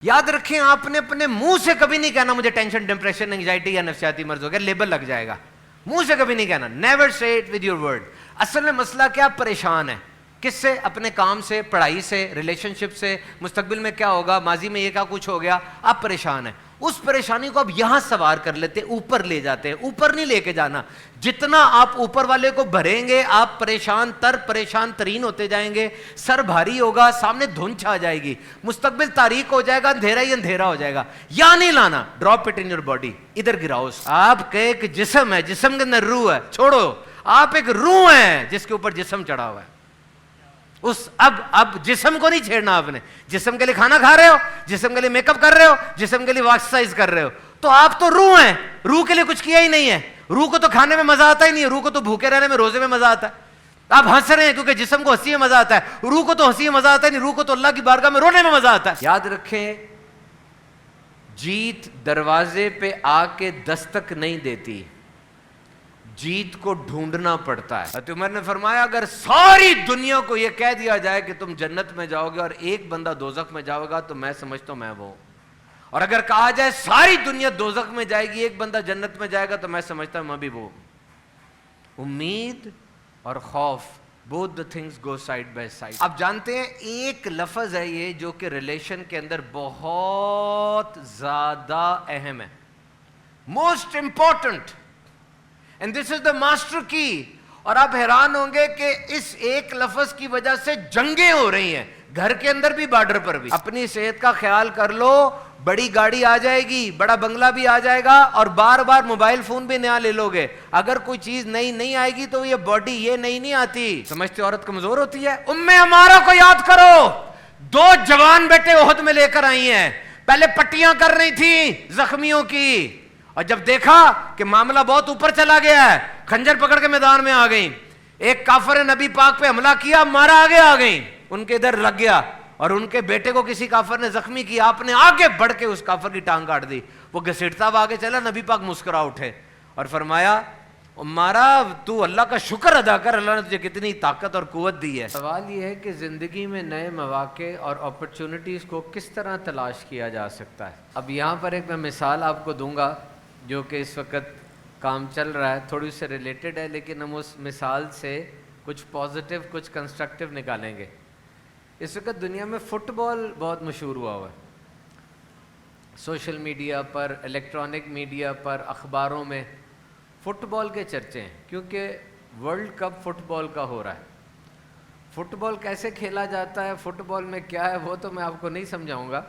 یاد رکھیں آپ نے اپنے منہ سے کبھی نہیں کہنا مجھے ٹینشن ڈپریشن انگزائٹی یا نفسیاتی مرض ہو گیا، لیبل لگ جائے گا. منہ سے کبھی نہیں کہنا. نیور سے اٹ ود یور ورڈ. اصل میں مسئلہ کیا پریشان ہے کس سے؟ اپنے کام سے، پڑھائی سے، ریلیشن شپ سے، مستقبل میں کیا ہوگا، ماضی میں یہ کیا کچھ ہو گیا، آپ پریشان ہیں. اس پریشانی کو آپ یہاں سوار کر لیتے، اوپر لے جاتے ہیں. اوپر نہیں لے کے جانا. جتنا آپ اوپر والے کو بھریں گے آپ پریشان ترین ہوتے جائیں گے، سر بھاری ہوگا، سامنے دھند چھا جائے گی، مستقبل تاریک ہو جائے گا، اندھیرا ہی اندھیرا ہو جائے گا. یا نہیں لانا. Drop it in your body. ادھر گراؤ. آپ کے ایک جسم ہے، جسم کے اندر روح ہے. چھوڑو، آپ ایک روح ہیں جس کے اوپر جسم چڑھا ہوا ہے. اب جسم کو نہیں چھیڑنا. آپ نے جسم کے لیے کھانا کھا رہے ہو، جسم کے لیے میک اپ کر رہے ہو، جسم کے لیے ایکسرسائز کر رہے ہو، تو آپ تو روح ہیں. روح کے لیے کچھ کیا ہی نہیں ہے. روح کو تو کھانے میں مزہ آتا ہی نہیں ہے. روح کو تو بھوکے رہنے میں، روزے میں مزہ آتا ہے. آپ ہنس رہے ہیں کیونکہ جسم کو ہنسی میں مزہ آتا ہے. روح کو تو ہنسی میں مزہ آتا ہے نہیں. روح کو تو اللہ کی بارگاہ میں رونے میں مزہ آتا ہے. یاد رکھیں، جیت دروازے پہ آ کے دستک نہیں دیتی، جیت کو ڈھونڈنا پڑتا ہے. حضرت عمر نے فرمایا اگر ساری دنیا کو یہ کہہ دیا جائے کہ تم جنت میں جاؤ گے اور ایک بندہ دوزخ میں جاؤ گا تو میں سمجھتا ہوں میں وہ. اور اگر کہا جائے ساری دنیا دوزخ میں جائے گی، ایک بندہ جنت میں جائے گا تو میں سمجھتا ہوں میں بھی وہ. امید اور خوف، both the things go side by side. آپ جانتے ہیں ایک لفظ ہے یہ جو کہ ریلیشن کے اندر بہت زیادہ اہم ہے، most important. And this is the master key. اور آپ حیران ہوں گے کہ اس ایک لفظ کی وجہ سے جنگیں ہو رہی ہیں، گھر کے اندر بھی، بارڈر پر بھی. اپنی صحت کا خیال کر لو، بڑی گاڑی آ جائے گی، بڑا بنگلہ بھی آ جائے گا، اور بار بار موبائل فون بھی نیا لے لو گے. اگر کوئی چیز نئی نہیں آئے گی تو یہ باڈی یہ نئی نہیں آتی. سمجھتے عورت کمزور ہوتی ہے؟ ہمارا کو یاد کرو، 2 جوان بیٹے احد میں لے کر آئی ہیں. پہلے پٹیاں کر رہی تھیں زخمیوں کی، اور جب دیکھا کہ معاملہ بہت اوپر چلا گیا ہے، خنجر پکڑ کے میدان میں آ گئیں. ایک کافر نبی پاک پہ حملہ کیا، مارا، آگے آ گئیں، ان کے ادھر لگ گیا، اور ان کے بیٹے کو کسی کافر نے زخمی کیا، آپ نے آگے بڑھ کے اس کافر کی ٹانگ کاٹ دی. وہ گھسیٹتا ہوا آگے چلا، نبی پاک مسکرا اٹھے اور فرمایا مارا تو اللہ کا شکر ادا کر، اللہ نے تجھے کتنی طاقت اور قوت دی ہے. سوال یہ ہے کہ زندگی میں نئے مواقع اور اپرچونٹیز کو کس طرح تلاش کیا جا سکتا ہے. اب یہاں پر ایک میں مثال آپ کو دوں گا جو کہ اس وقت کام چل رہا ہے، تھوڑی سے ریلیٹڈ ہے، لیکن ہم اس مثال سے کچھ پازیٹیو کچھ کنسٹرکٹیو نکالیں گے. اس وقت دنیا میں فٹ بال بہت مشہور ہوا ہے، سوشل میڈیا پر، الیکٹرانک میڈیا پر، اخباروں میں فٹ بال کے چرچے ہیں، کیونکہ ورلڈ کپ فٹ بال کا ہو رہا ہے. فٹ بال کیسے کھیلا جاتا ہے، فٹ بال میں کیا ہے، وہ تو میں آپ کو نہیں سمجھاؤں گا،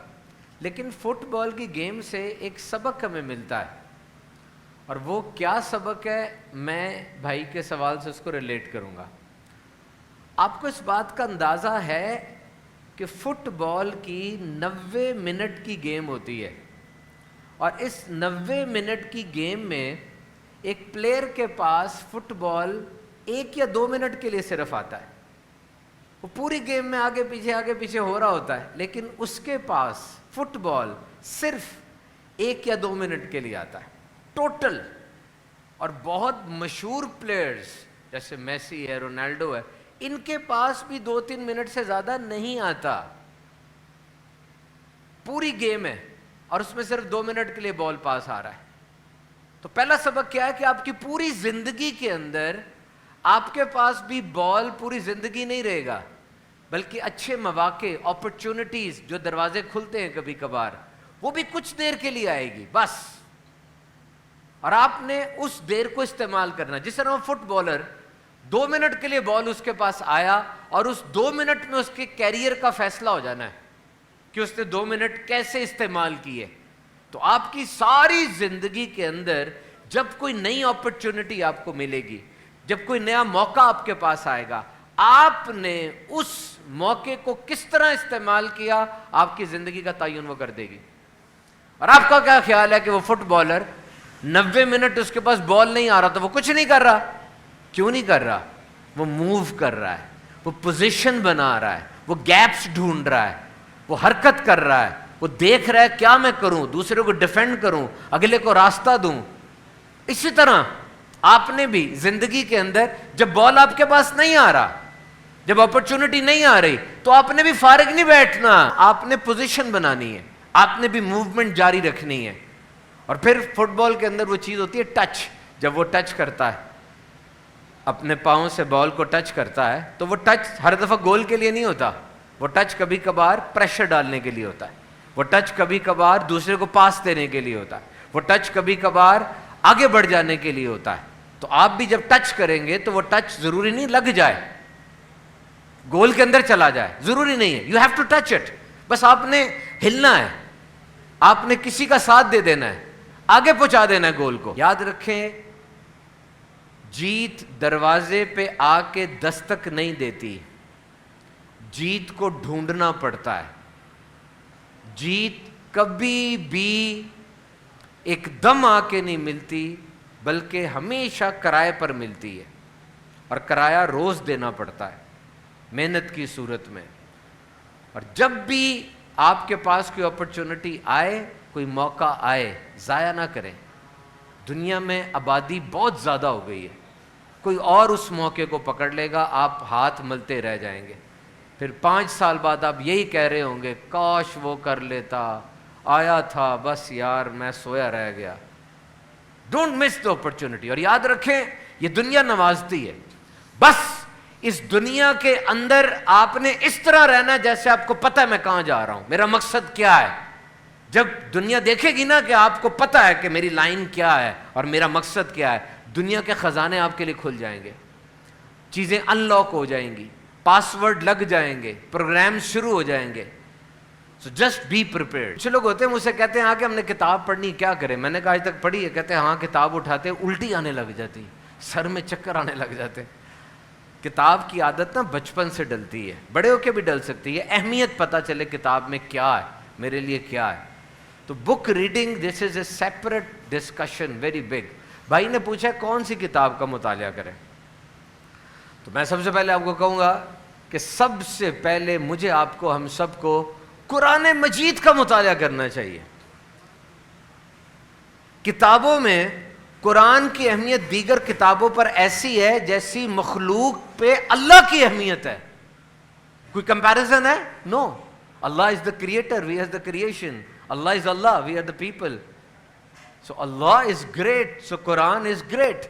لیکن فٹ بال کی گیم سے ایک سبق ہمیں ملتا ہے. اور وہ کیا سبق ہے، میں بھائی کے سوال سے اس کو ریلیٹ کروں گا. آپ کو اس بات کا اندازہ ہے کہ فٹ بال کی 90 منٹ کی گیم ہوتی ہے، اور اس 90 منٹ کی گیم میں ایک پلیئر کے پاس فٹ بال 1 یا 2 منٹ کے لیے صرف آتا ہے. وہ پوری گیم میں آگے پیچھے ہو رہا ہوتا ہے، لیکن اس کے پاس فٹ بال صرف 1 یا 2 منٹ کے لیے آتا ہے ٹوٹل. اور بہت مشہور پلیئرز جیسے میسی ہے، رونالڈو ہے، ان کے پاس بھی 2-3 منٹ سے زیادہ نہیں آتا. پوری گیم ہے اور اس میں صرف 2 منٹ کے لیے بال پاس آ رہا ہے. تو پہلا سبق کیا ہے کہ آپ کی پوری زندگی کے اندر آپ کے پاس بھی بال پوری زندگی نہیں رہے گا، بلکہ اچھے مواقع، اپرچونٹیز جو دروازے کھلتے ہیں کبھی کبھار، وہ بھی کچھ دیر کے لیے آئے گی بس. اور آپ نے اس دیر کو استعمال کرنا. جس طرح فٹ بالر 2 منٹ کے لیے بال اس کے پاس آیا، اور اس 2 منٹ میں اس کے کیریئر کا فیصلہ ہو جانا ہے کہ اس نے 2 منٹ کیسے استعمال کیے. تو آپ کی ساری زندگی کے اندر جب کوئی نئی اپرچونٹی آپ کو ملے گی، جب کوئی نیا موقع آپ کے پاس آئے گا، آپ نے اس موقع کو کس طرح استعمال کیا، آپ کی زندگی کا تعین وہ کر دے گی. اور آپ کا کیا خیال ہے کہ وہ فٹ بالر 90 منٹ اس کے پاس بال نہیں آ رہا تو وہ کچھ نہیں کر رہا؟ کیوں نہیں کر رہا؟ وہ موو کر رہا ہے، وہ پوزیشن بنا رہا ہے، وہ گیپس ڈھونڈ رہا ہے، وہ حرکت کر رہا ہے، وہ دیکھ رہا ہے کیا میں کروں، دوسرے کو ڈیفینڈ کروں، اگلے کو راستہ دوں. اسی طرح آپ نے بھی زندگی کے اندر جب بال آپ کے پاس نہیں آ رہا، جب اپرچونٹی نہیں آ رہی، تو آپ نے بھی فارغ نہیں بیٹھنا، آپ نے پوزیشن بنانی ہے، آپ نے بھی موومنٹ جاری رکھنی ہے. اور پھر فٹ بال کے اندر وہ چیز ہوتی ہے ٹچ. جب وہ ٹچ کرتا ہے اپنے پاؤں سے بال کو ٹچ کرتا ہے تو وہ ٹچ ہر دفعہ گول کے لیے نہیں ہوتا. وہ ٹچ کبھی کبھار پریشر ڈالنے کے لیے ہوتا ہے. وہ ٹچ کبھی کبھار دوسرے کو پاس دینے کے لیے ہوتا ہے. وہ ٹچ کبھی کبھار آگے بڑھ جانے کے لیے ہوتا ہے. تو آپ بھی جب ٹچ کریں گے تو وہ ٹچ ضروری نہیں لگ جائے, گول کے اندر چلا جائے, ضروری نہیں ہے. You have to touch it. بس آپ نے ہلنا ہے, آپ نے کسی کا ساتھ دے دینا ہے, آگے پہنچا دینا ہے گول کو. یاد رکھیں, جیت دروازے پہ آ کے دستک نہیں دیتی, جیت کو ڈھونڈنا پڑتا ہے. جیت کبھی بھی ایک دم آ کے نہیں ملتی, بلکہ ہمیشہ کرائے پر ملتی ہے, اور کرایہ روز دینا پڑتا ہے محنت کی صورت میں. اور جب بھی آپ کے پاس کوئی اپرچونٹی آئے, کوئی موقع آئے, ضائع نہ کریں. دنیا میں آبادی بہت زیادہ ہو گئی ہے, کوئی اور اس موقع کو پکڑ لے گا, آپ ہاتھ ملتے رہ جائیں گے. پھر 5 سال بعد آپ یہی کہہ رہے ہوں گے, کاش وہ کر لیتا, آیا تھا بس یار میں سویا رہ گیا. Don't miss the opportunity. اور یاد رکھیں, یہ دنیا نوازتی ہے. بس اس دنیا کے اندر آپ نے اس طرح رہنا جیسے آپ کو پتہ ہے میں کہاں جا رہا ہوں, میرا مقصد کیا ہے. جب دنیا دیکھے گی نا کہ آپ کو پتہ ہے کہ میری لائن کیا ہے اور میرا مقصد کیا ہے, دنیا کے خزانے آپ کے لیے کھل جائیں گے, چیزیں ان لاک ہو جائیں گی, پاس ورڈ لگ جائیں گے, پروگرام شروع ہو جائیں گے. So just be prepared. کچھ لوگ ہوتے ہیں مجھ سے کہتے ہیں ہاں کہ ہم نے کتاب پڑھنی, کیا کریں؟ میں نے کہا آج تک پڑھی ہے؟ کہتے ہیں ہاں. کتاب اٹھاتے الٹی آنے لگ جاتی, سر میں چکر آنے لگ جاتے. کتاب کی عادت نا بچپن سے ڈلتی ہے, بڑے ہو کے بھی ڈل سکتی ہے. اہمیت پتہ چلے کتاب میں کیا ہے, میرے لیے کیا ہے. تو book reading this is a separate discussion, very big. بھائی نے پوچھا کون سی کتاب کا مطالعہ کریں, تو میں سب سے پہلے آپ کو کہوں گا کہ سب سے پہلے مجھے, آپ کو, ہم سب کو قرآن مجید کا مطالعہ کرنا چاہیے. کتابوں میں قرآن کی اہمیت دیگر کتابوں پر ایسی ہے جیسی مخلوق پہ اللہ کی اہمیت ہے. کوئی کمپیریزن ہے؟ No. Allah is the creator, we are the creation. Allah is Allah, we are the people. So Allah is great, so Quran is great.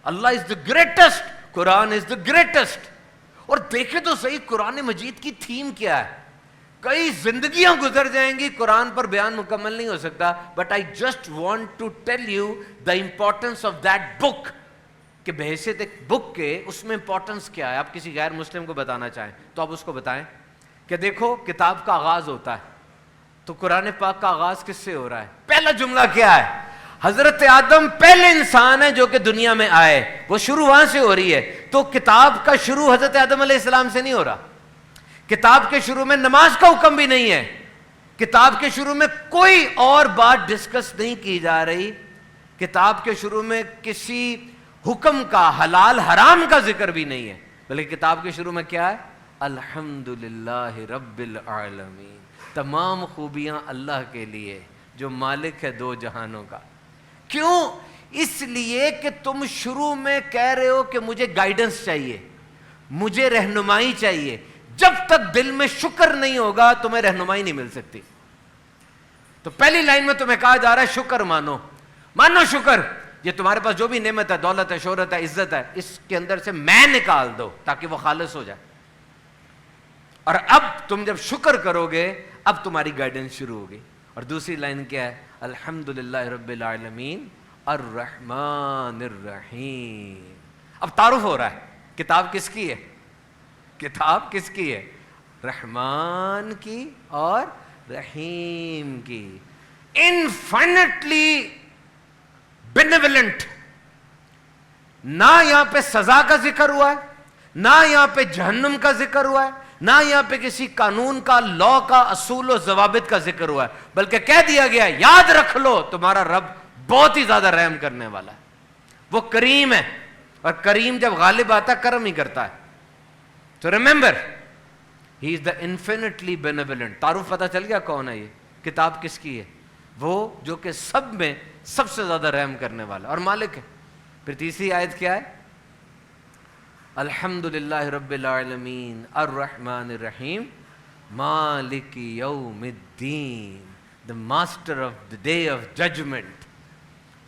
Allah is the greatest, Quran is the greatest. اور دیکھیں تو صحیح قرآن مجید کی theme کیا ہے. کئی زندگیاں گزر جائیں گی, قرآن پر بیان مکمل نہیں ہو سکتا. But I just want to tell you the importance of that book. کہ بحیثیت ایک بک کے اس میں امپورٹنس کیا ہے. آپ کسی غیر مسلم کو بتانا چاہیں تو آپ اس کو بتائیں کہ دیکھو کتاب کا آغاز ہوتا ہے تو قرآن پاک کا آغاز کس سے ہو رہا ہے؟ پہلا جملہ کیا ہے؟ حضرت آدم پہلے انسان ہے جو کہ دنیا میں آئے, وہ شروع وہاں سے ہو رہی ہے. تو کتاب کا شروع حضرت آدم علیہ السلام سے نہیں ہو رہا. کتاب کے شروع میں نماز کا حکم بھی نہیں ہے. کتاب کے شروع میں کوئی اور بات ڈسکس نہیں کی جا رہی. کتاب کے شروع میں کسی حکم کا, حلال حرام کا ذکر بھی نہیں ہے, بلکہ کتاب کے شروع میں کیا ہے؟ الحمدللہ رب العالمین. تمام خوبیاں اللہ کے لیے جو مالک ہے 2 جہانوں کا. کیوں؟ اس لیے کہ تم شروع میں کہہ رہے ہو کہ مجھے گائیڈنس چاہیے, مجھے رہنمائی چاہیے. جب تک دل میں شکر نہیں ہوگا تمہیں رہنمائی نہیں مل سکتی. تو پہلی لائن میں تمہیں کہا جا رہا ہے شکر مانو, مانو شکر. یہ تمہارے پاس جو بھی نعمت ہے, دولت ہے, شہرت ہے, عزت ہے, اس کے اندر سے میں نکال دو تاکہ وہ خالص ہو جائے. اور اب تم جب شکر کرو گے اب تمہاری گائیڈنس شروع ہوگی. اور دوسری لائن کیا ہے؟ الحمدللہ رب العالمین الرحمن الرحیم. اب تعارف ہو رہا ہے کتاب کس کی ہے. کتاب کس کی ہے؟ رحمان کی اور رحیم کی. انفائنٹلی بینیولنٹ. نہ یہاں پہ سزا کا ذکر ہوا ہے, نہ یہاں پہ جہنم کا ذکر ہوا ہے, نہ یہاں پہ کسی قانون کا, لا کا, اصول و ضوابط کا ذکر ہوا ہے, بلکہ کہہ دیا گیا یاد رکھ لو تمہارا رب بہت ہی زیادہ رحم کرنے والا ہے, وہ کریم ہے, اور کریم جب غالب آتا ہے کرم ہی کرتا ہے. تو ریممبر ہی از دا انفینٹلی بینیولنٹ. تعارف پتہ چل گیا کون ہے یہ, کتاب کس کی ہے؟ وہ جو کہ سب میں سب سے زیادہ رحم کرنے والا اور مالک ہے. پھر تیسری آیت کیا ہے؟ الحمدللہ رب العالمین الرحمن الرحیم مالک یوم الدین. the master of the day of judgment.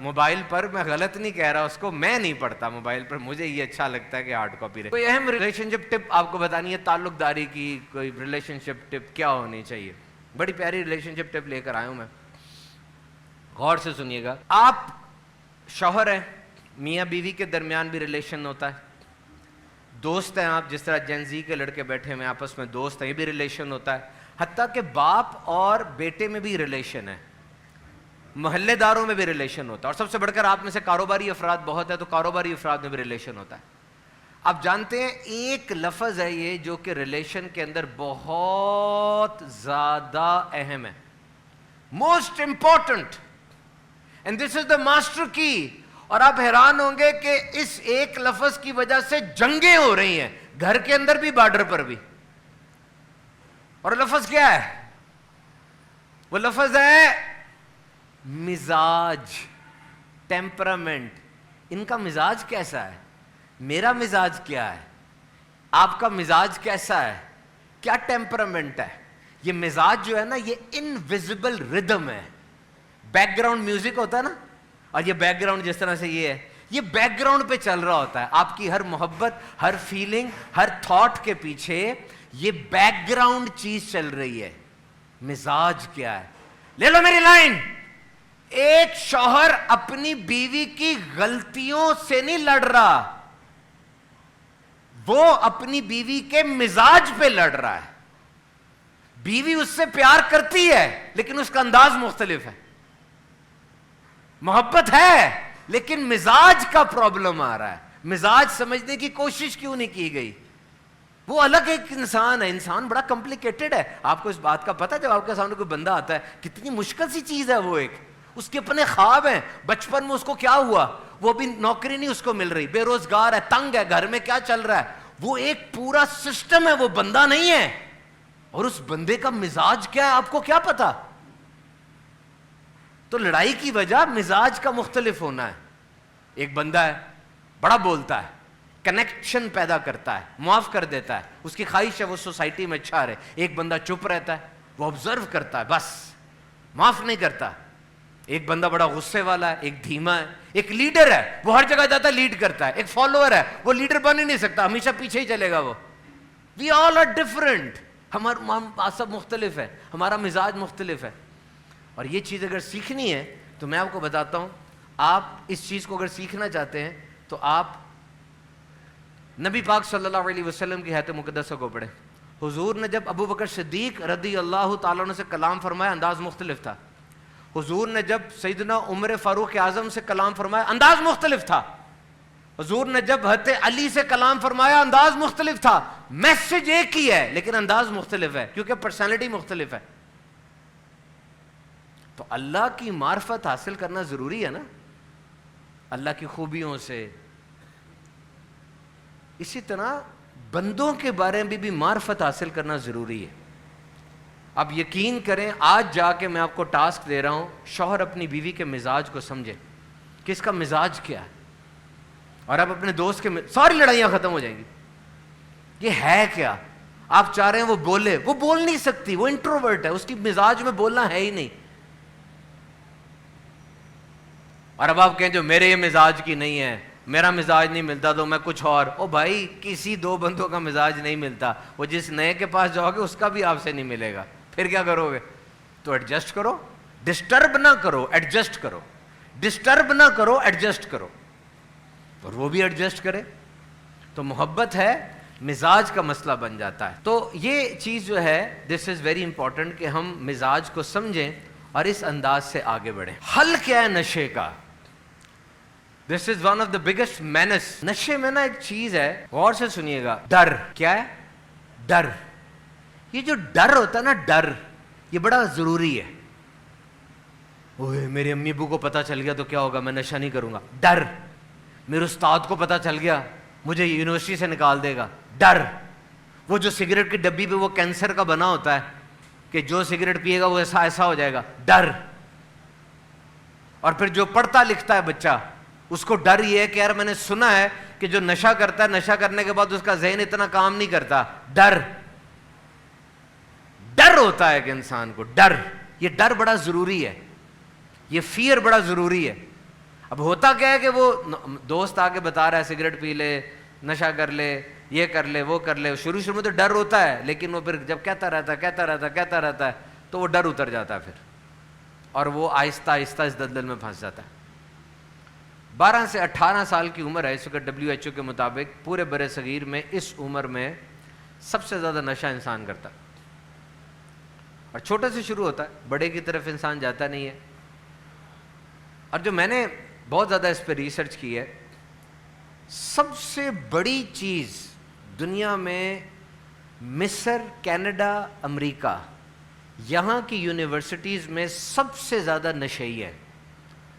Mobile پر، میں غلط نہیں کہہ رہا اس کو، میں نہیں پڑھتا موبائل پر، مجھے یہ اچھا لگتا ہے کہ ہارڈ کاپی رہے. کوئی اہم ریلیشن شپ ٹپ آپ کو بتانی ہے، تعلق داری کی کوئی ریلیشن شپ ٹپ کیا ہونی چاہیے؟ بڑی پیاری ریلیشن شپ ٹپ لے کر آیا ہوں میں، غور سے سنیے گا. آپ شوہر ہیں، میاں بیوی کے درمیان بھی ریلیشن ہوتا ہے. دوست ہیں آپ، جس طرح جین زی کے لڑکے بیٹھے ہوئے آپس میں دوست ہیں، یہ بھی ریلیشن ہوتا ہے. حتیٰ کہ باپ اور بیٹے میں بھی ریلیشن ہے، محلے داروں میں بھی ریلیشن ہوتا ہے، اور سب سے بڑھ کر آپ میں سے کاروباری افراد بہت ہے تو کاروباری افراد میں بھی ریلیشن ہوتا ہے. آپ جانتے ہیں ایک لفظ ہے یہ جو کہ ریلیشن کے اندر بہت زیادہ اہم ہے، most important, and this is the master کی. اور آپ حیران ہوں گے کہ اس ایک لفظ کی وجہ سے جنگیں ہو رہی ہیں، گھر کے اندر بھی بارڈر پر بھی. اور لفظ کیا ہے؟ وہ لفظ ہے مزاج، ٹیمپرامنٹ. ان کا مزاج کیسا ہے؟ میرا مزاج کیا ہے؟ آپ کا مزاج کیسا ہے؟ کیا ٹیمپرامنٹ ہے؟ یہ مزاج جو ہے نا، یہ انویزیبل ردم ہے. بیک گراؤنڈ میوزک ہوتا ہے نا، اور یہ بیک گراؤنڈ جس طرح سے یہ ہے، یہ بیک گراؤنڈ پہ چل رہا ہوتا ہے. آپ کی ہر محبت، ہر فیلنگ، ہر تھاٹ کے پیچھے یہ بیک گراؤنڈ چیز چل رہی ہے. مزاج کیا ہے؟ لے لو میری لائن، ایک شوہر اپنی بیوی کی غلطیوں سے نہیں لڑ رہا، وہ اپنی بیوی کے مزاج پہ لڑ رہا ہے. بیوی اس سے پیار کرتی ہے لیکن اس کا انداز مختلف ہے. محبت ہے لیکن مزاج کا پرابلم آ رہا ہے. مزاج سمجھنے کی کوشش کیوں نہیں کی گئی؟ وہ الگ ایک انسان ہے، انسان بڑا کمپلیکیٹڈ ہے. آپ کو اس بات کا پتہ ہے جب آپ کے سامنے کوئی بندہ آتا ہے کتنی مشکل سی چیز ہے وہ، ایک اس کے اپنے خواب ہیں. بچپن میں اس کو کیا ہوا، وہ بھی نوکری نہیں اس کو مل رہی، بے روزگار ہے، تنگ ہے، گھر میں کیا چل رہا ہے، وہ ایک پورا سسٹم ہے، وہ بندہ نہیں ہے. اور اس بندے کا مزاج کیا ہے آپ کو کیا پتا؟ تو لڑائی کی وجہ مزاج کا مختلف ہونا ہے. ایک بندہ ہے بڑا بولتا ہے، کنیکشن پیدا کرتا ہے، معاف کر دیتا ہے، اس کی خواہش ہے وہ سوسائٹی میں اچھا رہے. ایک بندہ چپ رہتا ہے، وہ آبزرو کرتا ہے، بس معاف نہیں کرتا. ایک بندہ بڑا غصے والا ہے، ایک دھیما ہے. ایک لیڈر ہے، وہ ہر جگہ جاتا ہے، لیڈ کرتا ہے. ایک فالوور ہے، وہ لیڈر بن ہی نہیں سکتا، ہمیشہ پیچھے ہی چلے گا. وہ وی آل آر ڈفرنٹ، ہمارا سب مختلف ہے، ہمارا مزاج مختلف ہے. اور یہ چیز اگر سیکھنی ہے تو میں آپ کو بتاتا ہوں، آپ اس چیز کو اگر سیکھنا چاہتے ہیں تو آپ نبی پاک صلی اللہ علیہ وسلم کی حیات مقدسہ کو پڑھیں. حضور نے جب ابو بکر صدیق رضی اللہ تعالیٰ عنہ سے کلام فرمایا، انداز مختلف تھا. حضور نے جب سیدنا عمر فاروق اعظم سے کلام فرمایا، انداز مختلف تھا. حضور نے جب حضرت علی سے کلام فرمایا، انداز مختلف تھا. میسج ایک ہی ہے لیکن انداز مختلف ہے، کیونکہ پرسنالٹی مختلف ہے. تو اللہ کی معرفت حاصل کرنا ضروری ہے نا، اللہ کی خوبیوں سے. اسی طرح بندوں کے بارے میں بھی معرفت حاصل کرنا ضروری ہے. اب یقین کریں، آج جا کے میں آپ کو ٹاسک دے رہا ہوں، شوہر اپنی بیوی کے مزاج کو سمجھے کہ اس کا مزاج کیا ہے. اور آپ اپنے دوست کے ساری لڑائیاں ختم ہو جائیں گی. یہ ہے کیا؟ آپ چاہ رہے ہیں وہ بولے، وہ بول نہیں سکتی، وہ انٹروورٹ ہے، اس کی مزاج میں بولنا ہے ہی نہیں. اور اب آپ کہیں جو میرے یہ مزاج کی نہیں ہے، میرا مزاج نہیں ملتا تو میں کچھ اور. او بھائی، کسی دو بندوں کا مزاج نہیں ملتا، وہ جس نئے کے پاس جاؤ گے اس کا بھی آپ سے نہیں ملے گا. پھر کیا کرو گے؟ تو ایڈجسٹ کرو، ڈسٹرب نہ کرو، ایڈجسٹ کرو. ڈسٹرب نہ کرو، ایڈجسٹ کرو، اور وہ بھی ایڈجسٹ کرے. تو محبت ہے، مزاج کا مسئلہ بن جاتا ہے. تو یہ چیز جو ہے، دس از ویری امپورٹنٹ کہ ہم مزاج کو سمجھیں اور اس انداز سے آگے بڑھیں. حل کیا ہے نشے کا؟ This is one of the biggest menace. نشے میں نا ایک چیز ہے، غور سے سنیے گا، ڈر. کیا ہے؟ ڈر. یہ جو ڈر ہوتا ہے نا، ڈر یہ بڑا ضروری ہے. اوہ میرے امی ابو کو پتا چل گیا تو کیا ہوگا، میں نشہ نہیں کروں گا. ڈر. میرے استاد کو پتا چل گیا مجھے یونیورسٹی سے نکال دے گا. ڈر. وہ جو سگریٹ کی ڈبی پہ وہ کینسر کا بنا ہوتا ہے کہ جو سگریٹ پیے گا وہ ایسا ہو جائے گا. ڈر. اور پھر جو پڑھتا لکھتا ہے بچہ، اس کو ڈر یہ ہے کہ یار میں نے سنا ہے کہ جو نشہ کرتا ہے، نشہ کرنے کے بعد اس کا ذہن اتنا کام نہیں کرتا. ڈر. ڈر ہوتا ہے کہ انسان کو ڈر. یہ ڈر بڑا ضروری ہے، یہ فیئر بڑا ضروری ہے. اب ہوتا کیا ہے کہ وہ دوست آ کے بتا رہا ہے سگریٹ پی لے, نشہ کر لے, یہ کر لے, وہ کر لے, شروع میں تو ڈر ہوتا ہے, لیکن وہ پھر جب کہتا رہتا ہے تو وہ ڈر اتر جاتا ہے پھر, اور وہ آہستہ آہستہ اس دلدل میں پھنس جاتا ہے. 12 سے 18 سال کی عمر ہے اس وقت WHO کے مطابق پورے بر صغیر میں. اس عمر میں سب سے زیادہ نشہ انسان کرتا ہے, اور چھوٹے سے شروع ہوتا ہے, بڑے کی طرف انسان جاتا نہیں ہے. اور جو میں نے بہت زیادہ اس پہ ریسرچ کی ہے, سب سے بڑی چیز دنیا میں مصر, کینیڈا, امریکہ, یہاں کی یونیورسٹیز میں سب سے زیادہ نشئی ہے.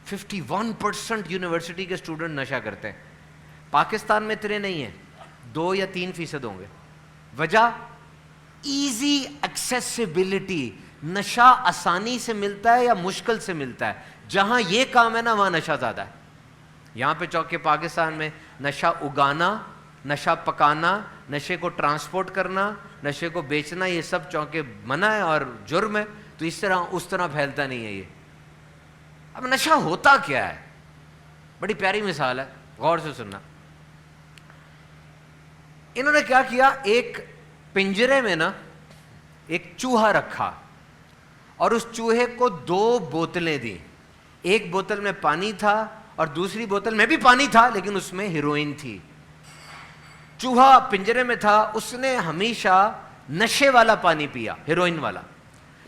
51% یونیورسٹی کے اسٹوڈنٹ نشہ کرتے ہیں. پاکستان میں اتنے نہیں ہیں, 2 یا 3% ہوں گے. وجہ ایزی ایکسیسیبلٹی, نشہ آسانی سے ملتا ہے یا مشکل سے ملتا ہے. جہاں یہ کام ہے نا وہاں نشہ زیادہ ہے. یہاں پہ چوکے پاکستان میں نشہ اگانا, نشہ پکانا, نشے کو ٹرانسپورٹ کرنا, نشے کو بیچنا, یہ سب چونکہ منع ہے اور جرم ہے, تو اس طرح پھیلتا نہیں ہے یہ. اب نشہ ہوتا کیا ہے؟ بڑی پیاری مثال ہے, غور سے سننا. انہوں نے کیا کیا, ایک پنجرے میں نا ایک چوہا رکھا, اور اس چوہے کو 2 بوتلیں دی. ایک بوتل میں پانی تھا اور دوسری بوتل میں بھی پانی تھا, لیکن اس میں ہیروئن تھی. چوہا پنجرے میں تھا, اس نے ہمیشہ نشے والا پانی پیا, ہیروئن والا.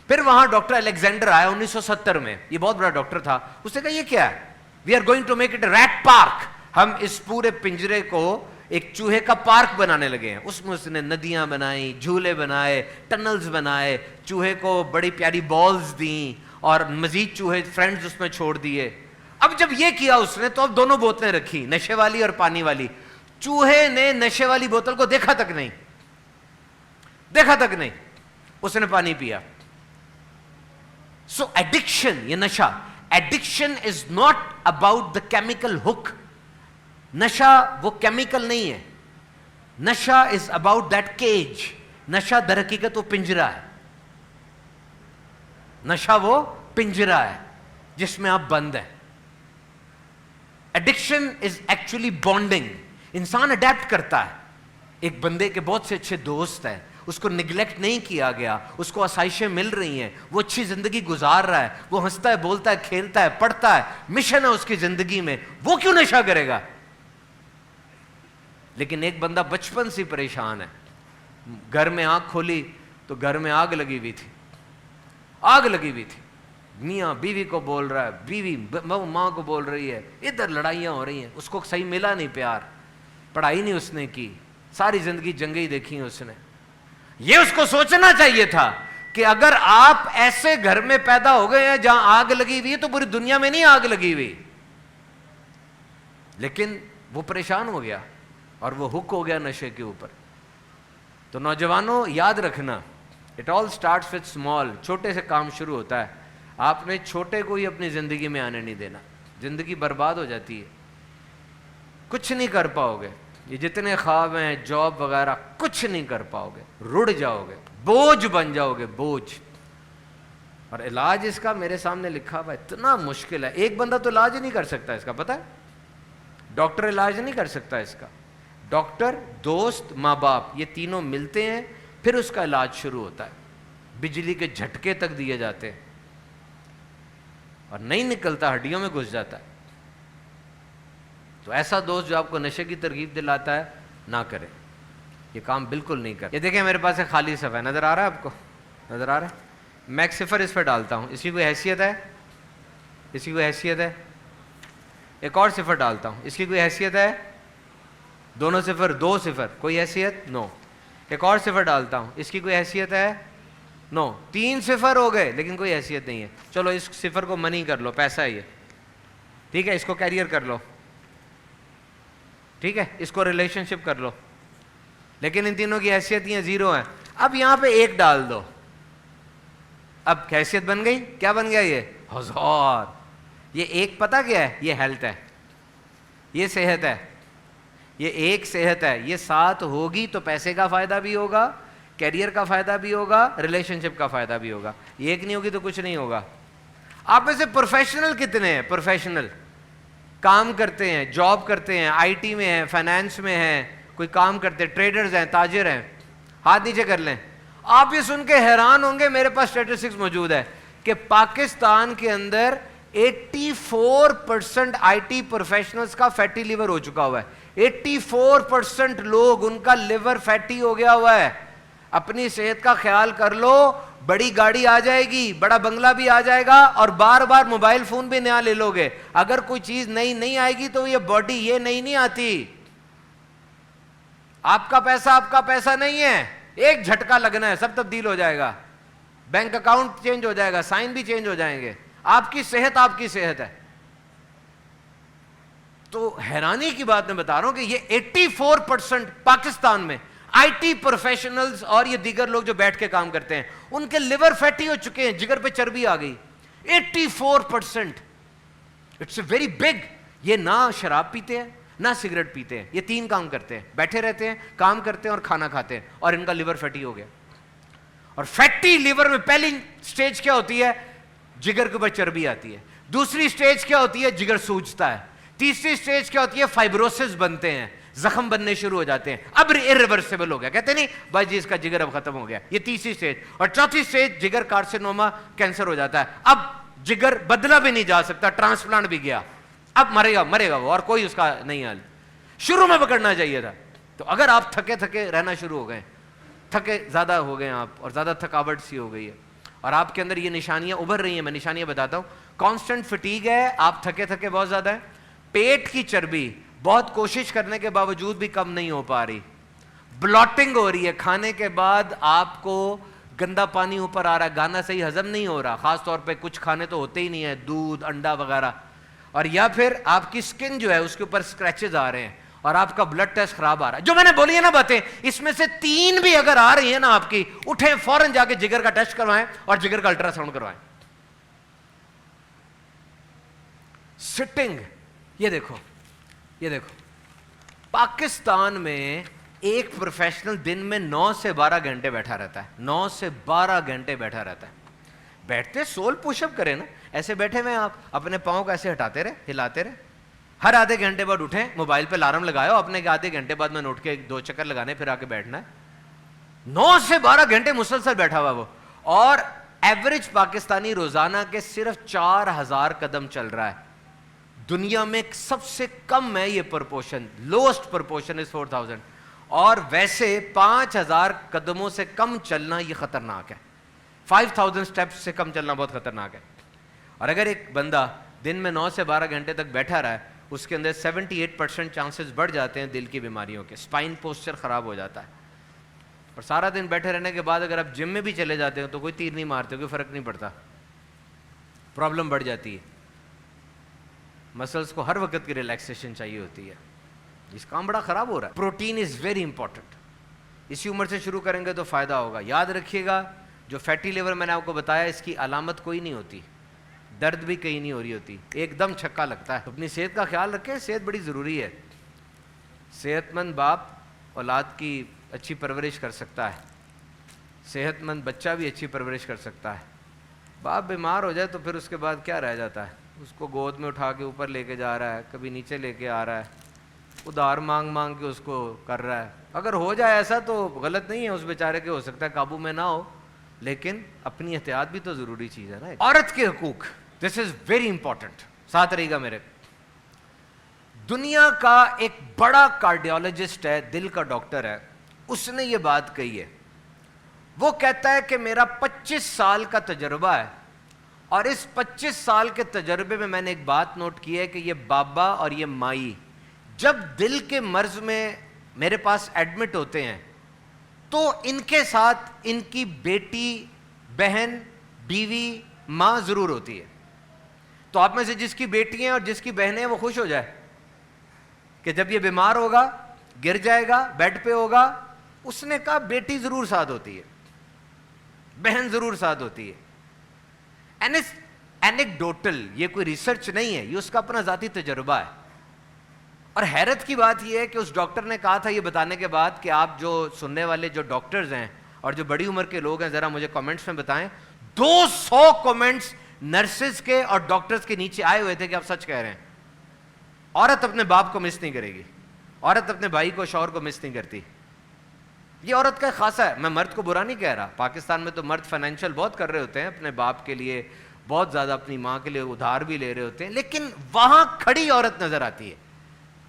پھر وہاں ڈاکٹر الیگزینڈر آیا 1970 میں, یہ بہت بڑا ڈاکٹر تھا. اس نے کہا یہ کیا ہے, we are going to make it a rat park. ہم اس پورے پنجرے کو ایک چوہے کا پارک بنانے لگے ہیں. اس میں اس نے ندیاں بنائی, جھولے بنائے, ٹنلز بنائے, چوہے کو بڑی پیاری بالز دیں, اور مزید چوہے فرینڈز اس میں چھوڑ دیے. اب جب یہ کیا اس نے, تو اب دونوں بوتلیں رکھی, نشے والی اور پانی والی. چوہے نے نشے والی بوتل کو دیکھا تک نہیں, اس نے پانی پیا. سو ایڈکشن, یہ نشہ, addiction is not about the chemical hook. نشہ وہ کیمیکل نہیں ہے, نشہ از اباؤٹ دیٹ کیج. نشہ در حقیقت وہ پنجرا ہے, نشہ وہ پنجرا ہے جس میں آپ بند ہیں. Addiction is actually bonding. انسان اڈیپٹ کرتا ہے. ایک بندے کے بہت سے اچھے دوست ہیں, اس کو نگلیکٹ نہیں کیا گیا, اس کو آسائشیں مل رہی ہیں, وہ اچھی زندگی گزار رہا ہے, وہ ہنستا ہے, بولتا ہے, کھیلتا ہے, پڑھتا ہے, مشن ہے اس کی زندگی میں, وہ کیوں نشہ کرے گا؟ لیکن ایک بندہ بچپن سے پریشان ہے, گھر میں آنکھ کھولی تو گھر میں آگ لگی ہوئی تھی, میاں بیوی کو بول رہا ہے, بیوی ماں کو بول رہی ہے, ادھر لڑائیاں ہو رہی ہیں, اس کو صحیح ملا نہیں پیار, پڑھائی نہیں اس نے کی, ساری زندگی جنگیں ہی دیکھی ہیں اس نے. یہ اس کو سوچنا چاہیے تھا کہ اگر آپ ایسے گھر میں پیدا ہو گئے ہیں جہاں آگ لگی ہوئی ہے, تو پوری دنیا میں نہیں آگ لگی ہوئی. لیکن وہ پریشان ہو گیا اور وہ ہک ہو گیا نشے کے اوپر. تو نوجوانوں یاد رکھنا, it all starts with small. چھوٹے سے کام شروع ہوتا ہے. آپ نے چھوٹے کو ہی اپنی زندگی میں آنے نہیں دینا, زندگی برباد ہو جاتی ہے, کچھ نہیں کر پاؤ گے. یہ جتنے خواب ہیں, جاب وغیرہ, کچھ نہیں کر پاؤ گے, رڑ جاؤ گے, بوجھ بن جاؤ گے, بوجھ. اور علاج اس کا میرے سامنے لکھا ہوا اتنا مشکل ہے. ایک بندہ تو علاج نہیں کر سکتا اس کا, پتہ ہے, ڈاکٹر علاج نہیں کر سکتا اس کا. ڈاکٹر, دوست, ماں باپ, یہ تینوں ملتے ہیں, پھر اس کا علاج شروع ہوتا ہے. بجلی کے جھٹکے تک دیے جاتے ہیں, اور نہیں نکلتا, ہڈیوں میں گھس جاتا ہے. تو ایسا دوست جو آپ کو نشے کی ترغیب دلاتا ہے, نہ کرے, یہ کام بالکل نہیں کرے. یہ دیکھیں میرے پاس ایک خالی صفحہ ہے, نظر آ رہا ہے آپ کو, نظر آ رہا ہے. میں ایک صفر اس پہ ڈالتا ہوں, اس کی کوئی حیثیت ہے, اس کی کوئی حیثیت ہے. ایک اور صفر ڈالتا ہوں, اس کی کوئی حیثیت ہے. دونوں صفر, 2 صفر, کوئی حیثیت, نو. ایک اور صفر ڈالتا ہوں, اس کی کوئی حیثیت ہے, نو. 3 صفر ہو گئے لیکن کوئی حیثیت نہیں ہے. چلو اس صفر کو منی کر لو, پیسہ ہے یہ, ٹھیک ہے, اس کو کیریئر کر لو, ٹھیک ہے, اس کو ریلیشن شپ کر لو, لیکن ان تینوں کی حیثیت یہ 0 ہیں. اب یہاں پہ 1 ڈال دو, اب حیثیت بن گئی, کیا بن گیا یہ, 1000. یہ 1 پتہ کیا ہے, یہ ہیلتھ ہے, یہ صحت ہے, یہ 1 صحت ہے. یہ 7 ہوگی تو پیسے کا فائدہ بھی ہوگا, کیریئر کا فائدہ بھی ہوگا, ریلیشن شپ کا فائدہ بھی ہوگا. یہ 1 نہیں ہوگی تو کچھ نہیں ہوگا. آپ میں سے پروفیشنل کتنے ہیں, پروفیشنل کام کرتے ہیں, جاب کرتے ہیں, آئی ٹی میں ہیں, فائنانس میں ہیں, کوئی کام کرتے ہیں, ٹریڈرز ہیں, تاجر ہیں, ہاتھ نیچے کر لیں. آپ یہ سن کے حیران ہوں گے, میرے پاس اسٹیٹسٹکس موجود ہے کہ پاکستان کے اندر 84% آئی ٹی پروفیشنلز کا فیٹی لیور ہو چکا ہوا ہے. 84% لوگ ان کا لیور فیٹی ہو گیا ہوا ہے. اپنی صحت کا خیال کر لو, بڑی گاڑی آ جائے گی, بڑا بنگلہ بھی آ جائے گا, اور بار بار موبائل فون بھی نیا لے لو گے. اگر کوئی چیز نئی نہیں آئے گی تو یہ باڈی یہ نئی نہیں آتی. آپ کا پیسہ نہیں ہے, ایک جھٹکا لگنا ہے, سب تبدیل ہو جائے گا. بینک اکاؤنٹ چینج ہو جائے گا, سائن بھی چینج ہو جائیں گے. آپ کی صحت ہے. تو حیرانی کی بات میں بتا رہا ہوں کہ یہ 84% پاکستان میں آئی ٹی پروفیشنلز اور یہ دیگر لوگ جو بیٹھ کے کام کرتے ہیں, ان کے لیور فیٹی ہو چکے ہیں, جگر پہ چربی آ گئی. 84%. It's a very big. یہ نہ شراب پیتے ہیں, نہ سگریٹ پیتے ہیں, یہ 3 کام کرتے ہیں, بیٹھے رہتے ہیں, کام کرتے ہیں اور کھانا کھاتے ہیں, اور ان کا لیور فیٹی ہو گیا. اور فیٹی لیور میں پہلی سٹیج کیا ہوتی ہے؟ جگر کے اوپر چربی آتی ہے. دوسری سٹیج کیا ہوتی ہے؟ جگر سوجتا ہے. تیسری سٹیج کیا ہوتی ہے؟ فائبروسس بنتے ہیں, زخم بننے شروع ہو جاتے ہیں. اب irreversible ہو گیا, کہتے نہیں بھائی جی اس کا جگر اب ختم ہو گیا. یہ تیسری سٹیج. اور چوتھی سٹیج جگر کارسینوما, کینسر ہو جاتا ہے. اب جگر بدلا بھی نہیں جا سکتا, ٹرانسپلانٹ بھی گیا, اب مرے گا وہ, اور کوئی اس کا نہیں حل. شروع میں پکڑنا چاہیے تھا. تو اگر آپ تھکے رہنا شروع ہو گئے, تھکے زیادہ ہو گئے آپ, اور زیادہ تھکاوٹ سی ہو گئی ہے, اور آپ کے اندر یہ نشانیاں ابھر رہی ہیں, میں نشانیاں بتاتا ہوں. کانسٹنٹ فٹیگ ہے, آپ تھکے بہت زیادہ ہیں. پیٹ کی چربی بہت کوشش کرنے کے باوجود بھی کم نہیں ہو پا رہی. بلاٹنگ ہو رہی ہے, کھانے کے بعد آپ کو گندا پانی اوپر آ رہا ہے, گانا صحیح ہضم نہیں ہو رہا, خاص طور پہ کچھ کھانے تو ہوتے ہی نہیں ہیں, دودھ, انڈا وغیرہ. اور یا پھر آپ کی سکن جو ہے اس کے اوپر اسکریچز آ رہے ہیں, اور آپ کا بلڈ ٹیسٹ خراب آ رہا ہے. جو میں نے بولی ہے نا باتیں, اس میں سے 3 بھی اگر آ رہی ہیں نا آپ کی, اٹھیں فوراً جا کے جگر کا ٹیسٹ کروائیں اور جگر کا الٹرا ساؤنڈ کروائیں. سٹنگ, یہ دیکھو پاکستان میں ایک پروفیشنل دن میں 9 سے 12 گھنٹے بیٹھا رہتا ہے. 9 سے 12 گھنٹے بیٹھا رہتا ہے. بیٹھتے سول پش اپ کریں نا, ایسے بیٹھے ہوئے آپ اپنے پاؤں کو ایسے ہٹاتے رہے, ہلاتے رہے. ہر آدھے گھنٹے بعد اٹھیں, موبائل پہ الارم لگاؤ اپنے کہ آدھے گھنٹے بعد میں اٹھ کے 2 چکر لگانے, پھر آ کے بیٹھنا ہے. 9 سے 12 گھنٹے مسلسل بیٹھا ہوا وہ. اور ایوریج پاکستانی روزانہ کے صرف 4000 قدم چل رہا ہے. دنیا میں سب سے کم ہے یہ پرپورشن, لوسٹ پرپورشن از 4000. اور ویسے 5000 قدموں سے کم چلنا یہ خطرناک ہے. 5000 سٹیپس سے کم چلنا بہت خطرناک ہے. اور اگر ایک بندہ دن میں 9 سے 12 گھنٹے تک بیٹھا رہا ہے, اس کے اندر 78% چانسز بڑھ جاتے ہیں دل کی بیماریوں کے. اسپائن پوسچر خراب ہو جاتا ہے. اور سارا دن بیٹھے رہنے کے بعد اگر آپ جم میں بھی چلے جاتے ہیں تو کوئی تیر نہیں مارتے, کوئی فرق نہیں پڑتا, پرابلم بڑھ جاتی ہے. مسلس کو ہر وقت کی ریلیکسیشن چاہیے ہوتی ہے. اس کام بڑا خراب ہو رہا ہے. Protein is very important. اسی عمر سے شروع کریں گے تو فائدہ ہوگا. یاد رکھیے گا, جو فیٹی لیور میں نے آپ کو بتایا, اس کی علامت کوئی نہیں ہوتی, درد بھی کہیں نہیں ہو رہی ہوتی, ایک دم چھکا لگتا ہے. اپنی صحت کا خیال رکھیں, صحت بڑی ضروری ہے. صحت مند باپ اولاد کی اچھی پرورش کر سکتا ہے, صحت مند بچہ بھی اچھی پرورش کر سکتا ہے. باپ بیمار ہو جائے تو پھر اس کے بعد کیا رہ جاتا ہے؟ اس کو گود میں اٹھا کے اوپر لے کے جا رہا ہے, کبھی نیچے لے کے آ رہا ہے, ادھار مانگ کے اس کو کر رہا ہے. اگر ہو جائے ایسا تو غلط نہیں ہے اس بیچارے کے, ہو سکتا ہے قابو میں نہ ہو, لیکن اپنی احتیاط بھی تو ضروری چیز ہے نا. عورت کے حقوق, دس از ویری امپورٹنٹ. ساتھ رہے گا میرے. دنیا کا ایک بڑا کارڈیولوجسٹ ہے, دل کا ڈاکٹر ہے, اس نے یہ بات کہی ہے. وہ کہتا ہے کہ میرا 25 سال کا تجربہ ہے, اور اس 25 سال کے تجربے میں نے ایک بات نوٹ کی ہے کہ یہ بابا اور یہ مائی جب دل کے مرض میں میرے پاس ایڈمٹ ہوتے ہیں تو ان کے ساتھ ان کی بیٹی, بہن, بیوی, ماں ضرور ہوتی ہے. تو آپ میں سے جس کی بیٹی ہیں اور جس کی بہنیں ہیں وہ خوش ہو جائے کہ جب یہ بیمار ہوگا, گر جائے گا, بیڈ پہ ہوگا. اس نے کہا بیٹی ضرور ساتھ ہوتی ہے, بہن ضرور ساتھ ہوتی ہے. اینیکڈوٹل, یہ کوئی ریسرچ نہیں ہے, یہ اس کا اپنا ذاتی تجربہ ہے. اور حیرت کی بات یہ ہے کہ اس ڈاکٹر نے کہا تھا یہ بتانے کے بعد کہ آپ جو سننے والے جو ڈاکٹرز ہیں اور جو بڑی عمر کے لوگ ہیں, ذرا مجھے کامنٹس میں بتائیں. 200 کامنٹس نرسز کے اور ڈاکٹرز کے نیچے آئے ہوئے تھے کہ آپ سچ کہہ رہے ہیں. عورت اپنے باپ کو مس نہیں کرے گی, عورت اپنے بھائی کو, شوہر کو مس نہیں کرتی. یہ عورت کا خاصا ہے. میں مرد کو برا نہیں کہہ رہا, پاکستان میں تو مرد فائنینشیل بہت کر رہے ہوتے ہیں, اپنے باپ کے لیے بہت زیادہ, اپنی ماں کے لیے ادھار بھی لے رہے ہوتے ہیں, لیکن وہاں کھڑی عورت نظر آتی ہے,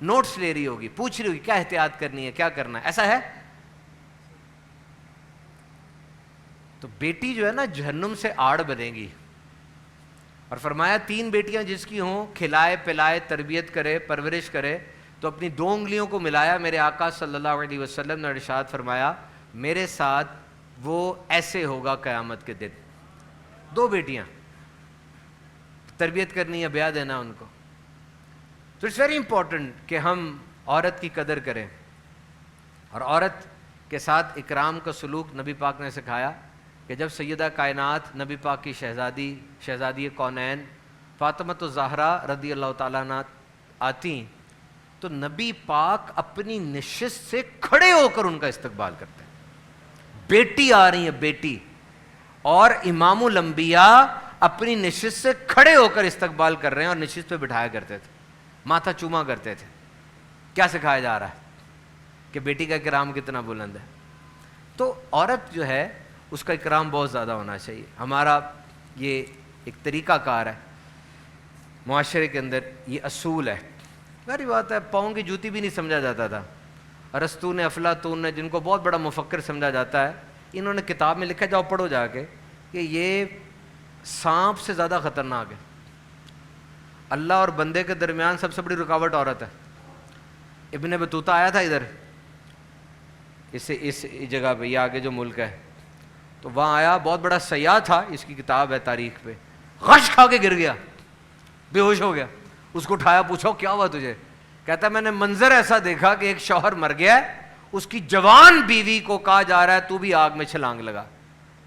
نوٹس لے رہی ہوگی, پوچھ رہی ہوگی کیا احتیاط کرنی ہے, کیا کرنا ہے. ایسا ہے؟ تو بیٹی جو ہے نا جہنم سے آڑ بنے گی. اور فرمایا 3 بیٹیاں جس کی ہوں, کھلائے پلائے, تربیت کرے, پرورش کرے, تو اپنی 2 انگلیوں کو ملایا. میرے آقا صلی اللہ علیہ وسلم نے ارشاد فرمایا میرے ساتھ وہ ایسے ہوگا قیامت کے دن. 2 بیٹیاں, تربیت کرنی ہے, بیاہ دینا ان کو. تو اٹس ویری امپورٹنٹ کہ ہم عورت کی قدر کریں, اور عورت کے ساتھ اکرام کا سلوک نبی پاک نے سکھایا کہ جب سیدہ کائنات نبی پاک کی شہزادی کونین فاطمہ الزہرا رضی اللہ تعالیٰ عنہ آتی تو نبی پاک اپنی نشست سے کھڑے ہو کر ان کا استقبال کرتے ہیں. بیٹی آ رہی ہے بیٹی, اور امام الانبیاء اپنی نشست سے کھڑے ہو کر استقبال کر رہے ہیں, اور نشست پہ بٹھایا کرتے تھے, ماتھا چوما کرتے تھے. کیا سکھایا جا رہا ہے کہ بیٹی کا اکرام کتنا بلند ہے. تو عورت جو ہے اس کا اکرام بہت زیادہ ہونا چاہیے. ہمارا یہ ایک طریقہ کار ہے معاشرے کے اندر, یہ اصول ہے. میری بات ہے, پاؤں کی جوتی بھی نہیں سمجھا جاتا تھا. ارسطو نے, افلاطون نے, جن کو بہت بڑا مفکر سمجھا جاتا ہے, انہوں نے کتاب میں لکھا, جاؤ پڑھو جا کے, کہ یہ سانپ سے زیادہ خطرناک ہے. اللہ اور بندے کے درمیان سب سے بڑی رکاوٹ عورت ہے. ابن بطوطہ آیا تھا ادھر اس جگہ پہ, یہ آگے جو ملک ہے, تو وہاں آیا, بہت بڑا سیاح تھا, اس کی کتاب ہے تاریخ پہ, غش کھا کے گر گیا, بے ہوش ہو گیا. اس کو اٹھایا, پوچھو کیا ہوا تجھے؟ کہتا ہے میں نے منظر ایسا دیکھا کہ ایک شوہر مر گیا ہے, اس کی جوان بیوی کو کہا جا رہا ہے تو بھی آگ میں چھلانگ لگا.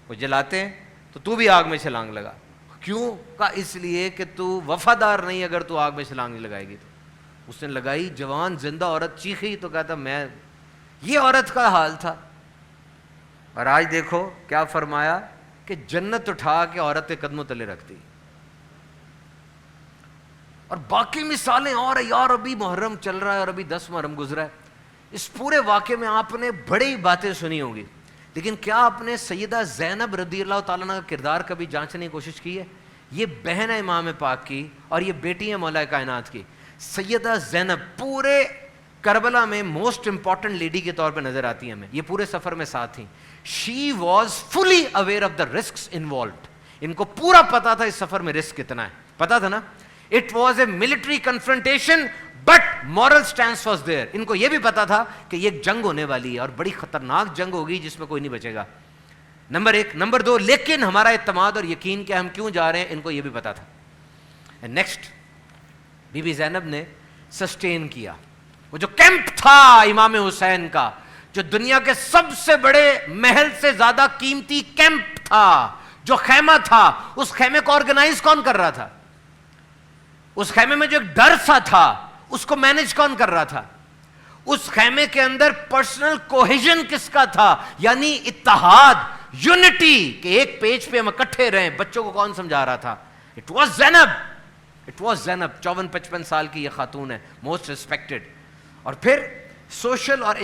وہ جلاتے ہیں تو بھی آگ میں چھلانگ لگا. کیوں؟ کہا اس لیے کہ تو وفادار نہیں, اگر تو آگ میں چھلانگ نہیں لگائے گی. تو اس نے لگائی, جوان زندہ عورت چیخی, تو کہتا میں, یہ عورت کا حال تھا. اور آج دیکھو کیا فرمایا کہ جنت اٹھا کے عورت کے قدموں تلے رکھتی. اور باقی مثالیں اور یار, ابھی محرم چل رہا ہے اور ابھی 10 محرم گزرا ہے. اس پورے واقعے میں آپ نے بڑی باتیں سنی ہوں گی, لیکن کیا آپ نے سیدہ زینب رضی اللہ تعالیٰ عنہ کا کردار کبھی جانچنے کی کوشش کی ہے؟ یہ بہن ہے امام پاک کی, اور یہ بیٹی ہے مولا کائنات کی. سیدہ زینب پورے کربلا میں موسٹ امپورٹنٹ لیڈی کے طور پہ نظر آتی ہیں ہمیں. یہ پورے سفر میں ساتھ تھیں. She was fully aware of the risks involved. ان کو پورا پتا تھا اس سفر میں رسک کتنا ہے, پتا تھا نا. It was a military confrontation but moral stance was there. ان کو یہ بھی پتا تھا کہ یہ ایک جنگ ہونے والی ہے, اور بڑی خطرناک جنگ ہوگی جس میں کوئی نہیں بچے گا. نمبر 1. نمبر 2, لیکن ہمارا اعتماد اور یقین کہ ہم کیوں جا رہے ہیں, ان کو یہ بھی پتا تھا. نیکسٹ, بی بی زینب نے سسٹین کیا. وہ جو کیمپ تھا امام حسین کا, جو دنیا کے سب سے بڑے محل سے زیادہ قیمتی کیمپ تھا, جو خیمہ تھا, اس خیمے کو آرگنائز کون کر رہا تھا؟ اس خیمے میں جو ایک ڈر سا تھا, اس کو مینج کون کر رہا تھا؟ اس خیمے کے اندر پرسنل کوہیژن کس کا تھا, یعنی اتحاد, یونٹی, کہ ایک پیج پہ ہم اکٹھے رہیں. بچوں کو کون سمجھا رہا تھا؟ It was Zainab. It was Zainab. 54-55 سال کی یہ خاتون ہے, موسٹ ریسپیکٹڈ. اور پھر سوشل اور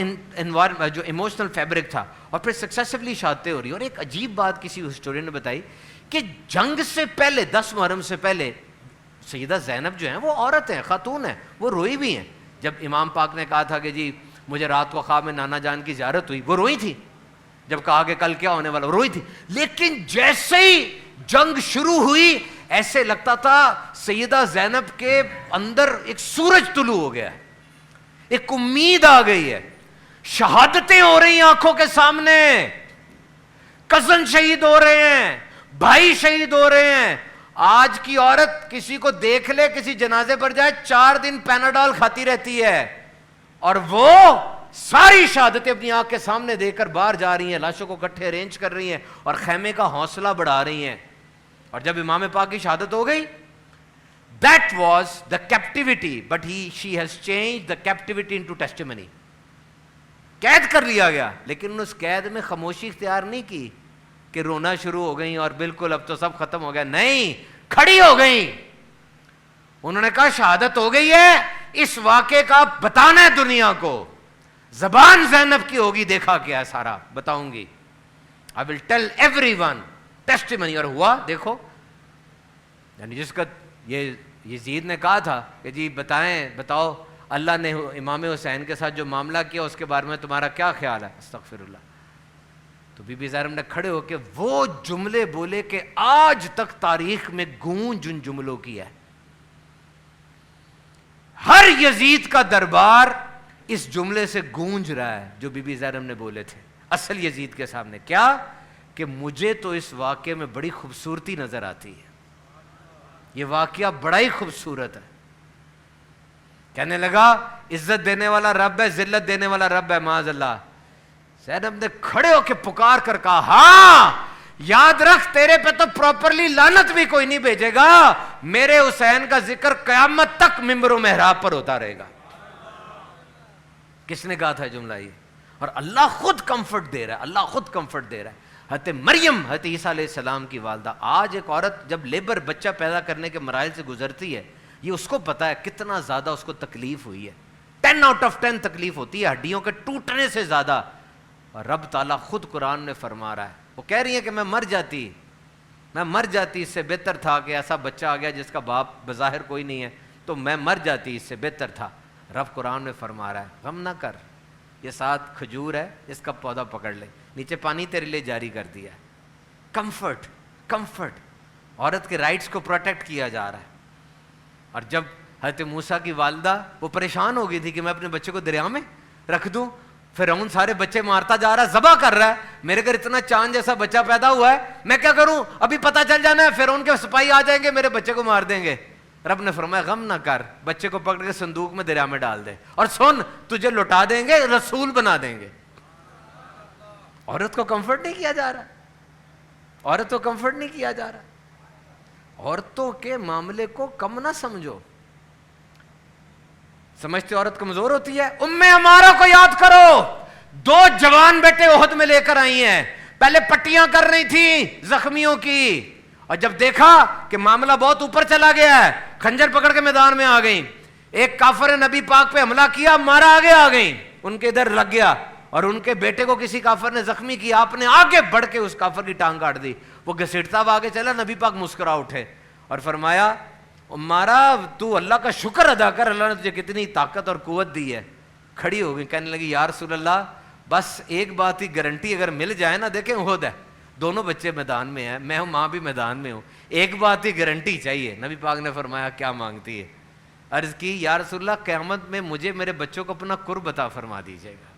جو ایموشنل فیبرک تھا, اور پھر سکسیسفلی شادتیں ہو رہی. اور ایک عجیب بات کسی ہسٹورین نے بتائی کہ جنگ سے پہلے, 10 محرم سے پہلے, سیدہ زینب جو ہیں وہ عورت ہیں, خاتون ہیں, وہ روئی بھی ہیں. جب امام پاک نے کہا تھا کہ جی مجھے رات کو خواب میں نانا جان کی زیارت ہوئی, وہ روئی تھی. جب کہا کہ کل کیا ہونے والا, وہ روئی تھی. لیکن جیسے ہی جنگ شروع ہوئی, ایسے لگتا تھا سیدہ زینب کے اندر ایک سورج طلوع ہو گیا, ایک امید آ گئی ہے. شہادتیں ہو رہی ہیں آنکھوں کے سامنے, کزن شہید ہو رہے ہیں, بھائی شہید ہو رہے ہیں. آج کی عورت کسی کو دیکھ لے, کسی جنازے پر جائے, 4 دن پیناڈول کھاتی رہتی ہے, اور وہ ساری شہادتیں اپنی آنکھ کے سامنے دے کر باہر جا رہی ہیں, لاشوں کو اکٹھے ارینج کر رہی ہیں, اور خیمے کا حوصلہ بڑھا رہی ہیں. اور جب امام پاک کی شہادت ہو گئی, that was the captivity, but she has changed the captivity into testimony. قید کر لیا گیا, لیکن اس قید میں خاموشی اختیار نہیں کی کہ رونا شروع ہو گئی اور بالکل اب تو سب ختم ہو گیا. نہیں, کھڑی ہو گئی. انہوں نے کہا شہادت ہو گئی ہے, اس واقعے کا بتانا ہے دنیا کو. زبان زینب کی ہوگی, دیکھا کیا ہے سارا بتاؤں گی. I will tell everyone testimony. اور ہوا دیکھو, یعنی جس کا یہ یزید نے کہا تھا کہ جی بتاؤ اللہ نے امام حسین کے ساتھ جو معاملہ کیا اس کے بارے میں تمہارا کیا خیال ہے, استغفر اللہ. تو بی بی زینب نے کھڑے ہو کے وہ جملے بولے کہ آج تک تاریخ میں گونج ان جملوں کی ہے. ہر یزید کا دربار اس جملے سے گونج رہا ہے جو بی بی زینب نے بولے تھے اصل یزید کے سامنے. کیا کہ مجھے تو اس واقعے میں بڑی خوبصورتی نظر آتی ہے, یہ واقعہ بڑا ہی خوبصورت ہے. کہنے لگا عزت دینے والا رب ہے, ذلت دینے والا رب ہے, معاذ اللہ. زینب نے کھڑے ہو کے پکار کر کہا ہاں یاد رکھ تیرے پہ تو پراپرلی لعنت بھی کوئی نہیں بھیجے گا, میرے حسین کا ذکر قیامت تک منبر و محراب پر ہوتا رہے گا. کس نے کہا تھا جملہ یہ؟ اور اللہ خود کمفرٹ دے رہا ہے, اللہ خود کمفرٹ دے رہا ہے. حضرت مریم حضرت عیسیٰ علیہ السلام کی والدہ, آج ایک عورت جب لیبر بچہ پیدا کرنے کے مراحل سے گزرتی ہے, یہ اس کو پتا ہے کتنا زیادہ اس کو تکلیف ہوئی ہے. 10 out of 10 تکلیف ہوتی ہے, ہڈیوں کے ٹوٹنے سے زیادہ. اور رب تعالیٰ خود قرآن میں فرما رہا ہے, وہ کہہ رہی ہے کہ میں مر جاتی اس سے بہتر تھا کہ ایسا بچہ آ گیا جس کا باپ بظاہر کوئی نہیں ہے, تو میں مر جاتی, اس سے بہتر تھا. رب قرآن میں فرما رہا ہے غم نہ کر, یہ ساتھ کھجور ہے, اس کا پودا پکڑ لے, نیچے پانی تیرے لیے جاری کر دیا. کمفرٹ, کمفرٹ, عورت کے رائٹس کو پروٹیکٹ کیا جا رہا ہے. اور جب حضرت موسیٰ کی والدہ وہ پریشان ہو گئی تھی کہ میں اپنے بچے کو دریا میں رکھ دوں, فرعون سارے بچے مارتا جا رہا ہے, ذبح کر رہا ہے, میرے گھر اتنا چاند جیسا بچہ پیدا ہوا ہے, میں کیا کروں, ابھی پتہ چل جانا ہے فرعون کے سپاہی آ جائیں گے میرے بچے کو مار دیں گے. رب نے فرمایا غم نہ کر, بچے کو پکڑ کے صندوق میں دریا میں ڈال دے, اور سن تجھے لوٹا دیں گے, رسول بنا دیں گے. عورت کو کمفرٹ نہیں کیا جا رہا, عورت کو کمفرٹ نہیں کیا جا رہا. عورتوں کے معاملے کو کم نہ سمجھو. سمجھتے عورت کمزور ہوتی ہے. ام عمارہ کو یاد کرو, 2 جوان بیٹے احد میں لے کر آئی ہیں, پہلے پٹیاں کر رہی تھیں زخمیوں کی, اور جب دیکھا کہ معاملہ بہت اوپر چلا گیا ہے, خنجر پکڑ کے میدان میں آ گئیں. ایک کافر نے نبی پاک پہ حملہ کیا, مارا, آگے آ گئیں, ان کے ادھر لگ گیا, اور ان کے بیٹے کو کسی کافر نے زخمی کیا, آپ نے آگے بڑھ کے اس کافر کی ٹانگ کاٹ دی. وہ گھسیٹتا ہوا آگے چلا, نبی پاک مسکرا اٹھے اور فرمایا عمارہ تو اللہ کا شکر ادا کر, اللہ نے تجھے کتنی طاقت اور قوت دی ہے. کھڑی ہو گئی, کہنے لگی یا رسول اللہ بس ایک بات کی گارنٹی اگر مل جائے نا, دیکھیں احد ہے, دونوں بچے میدان میں ہیں, میں ہوں, ماں بھی میدان میں ہوں, ایک بات کی گارنٹی چاہیے. نبی پاک نے فرمایا کیا مانگتی ہے؟ عرض کی یا رسول اللہ قیامت میں مجھے میرے بچوں کو اپنا قرب عطا فرما دیجیے گا,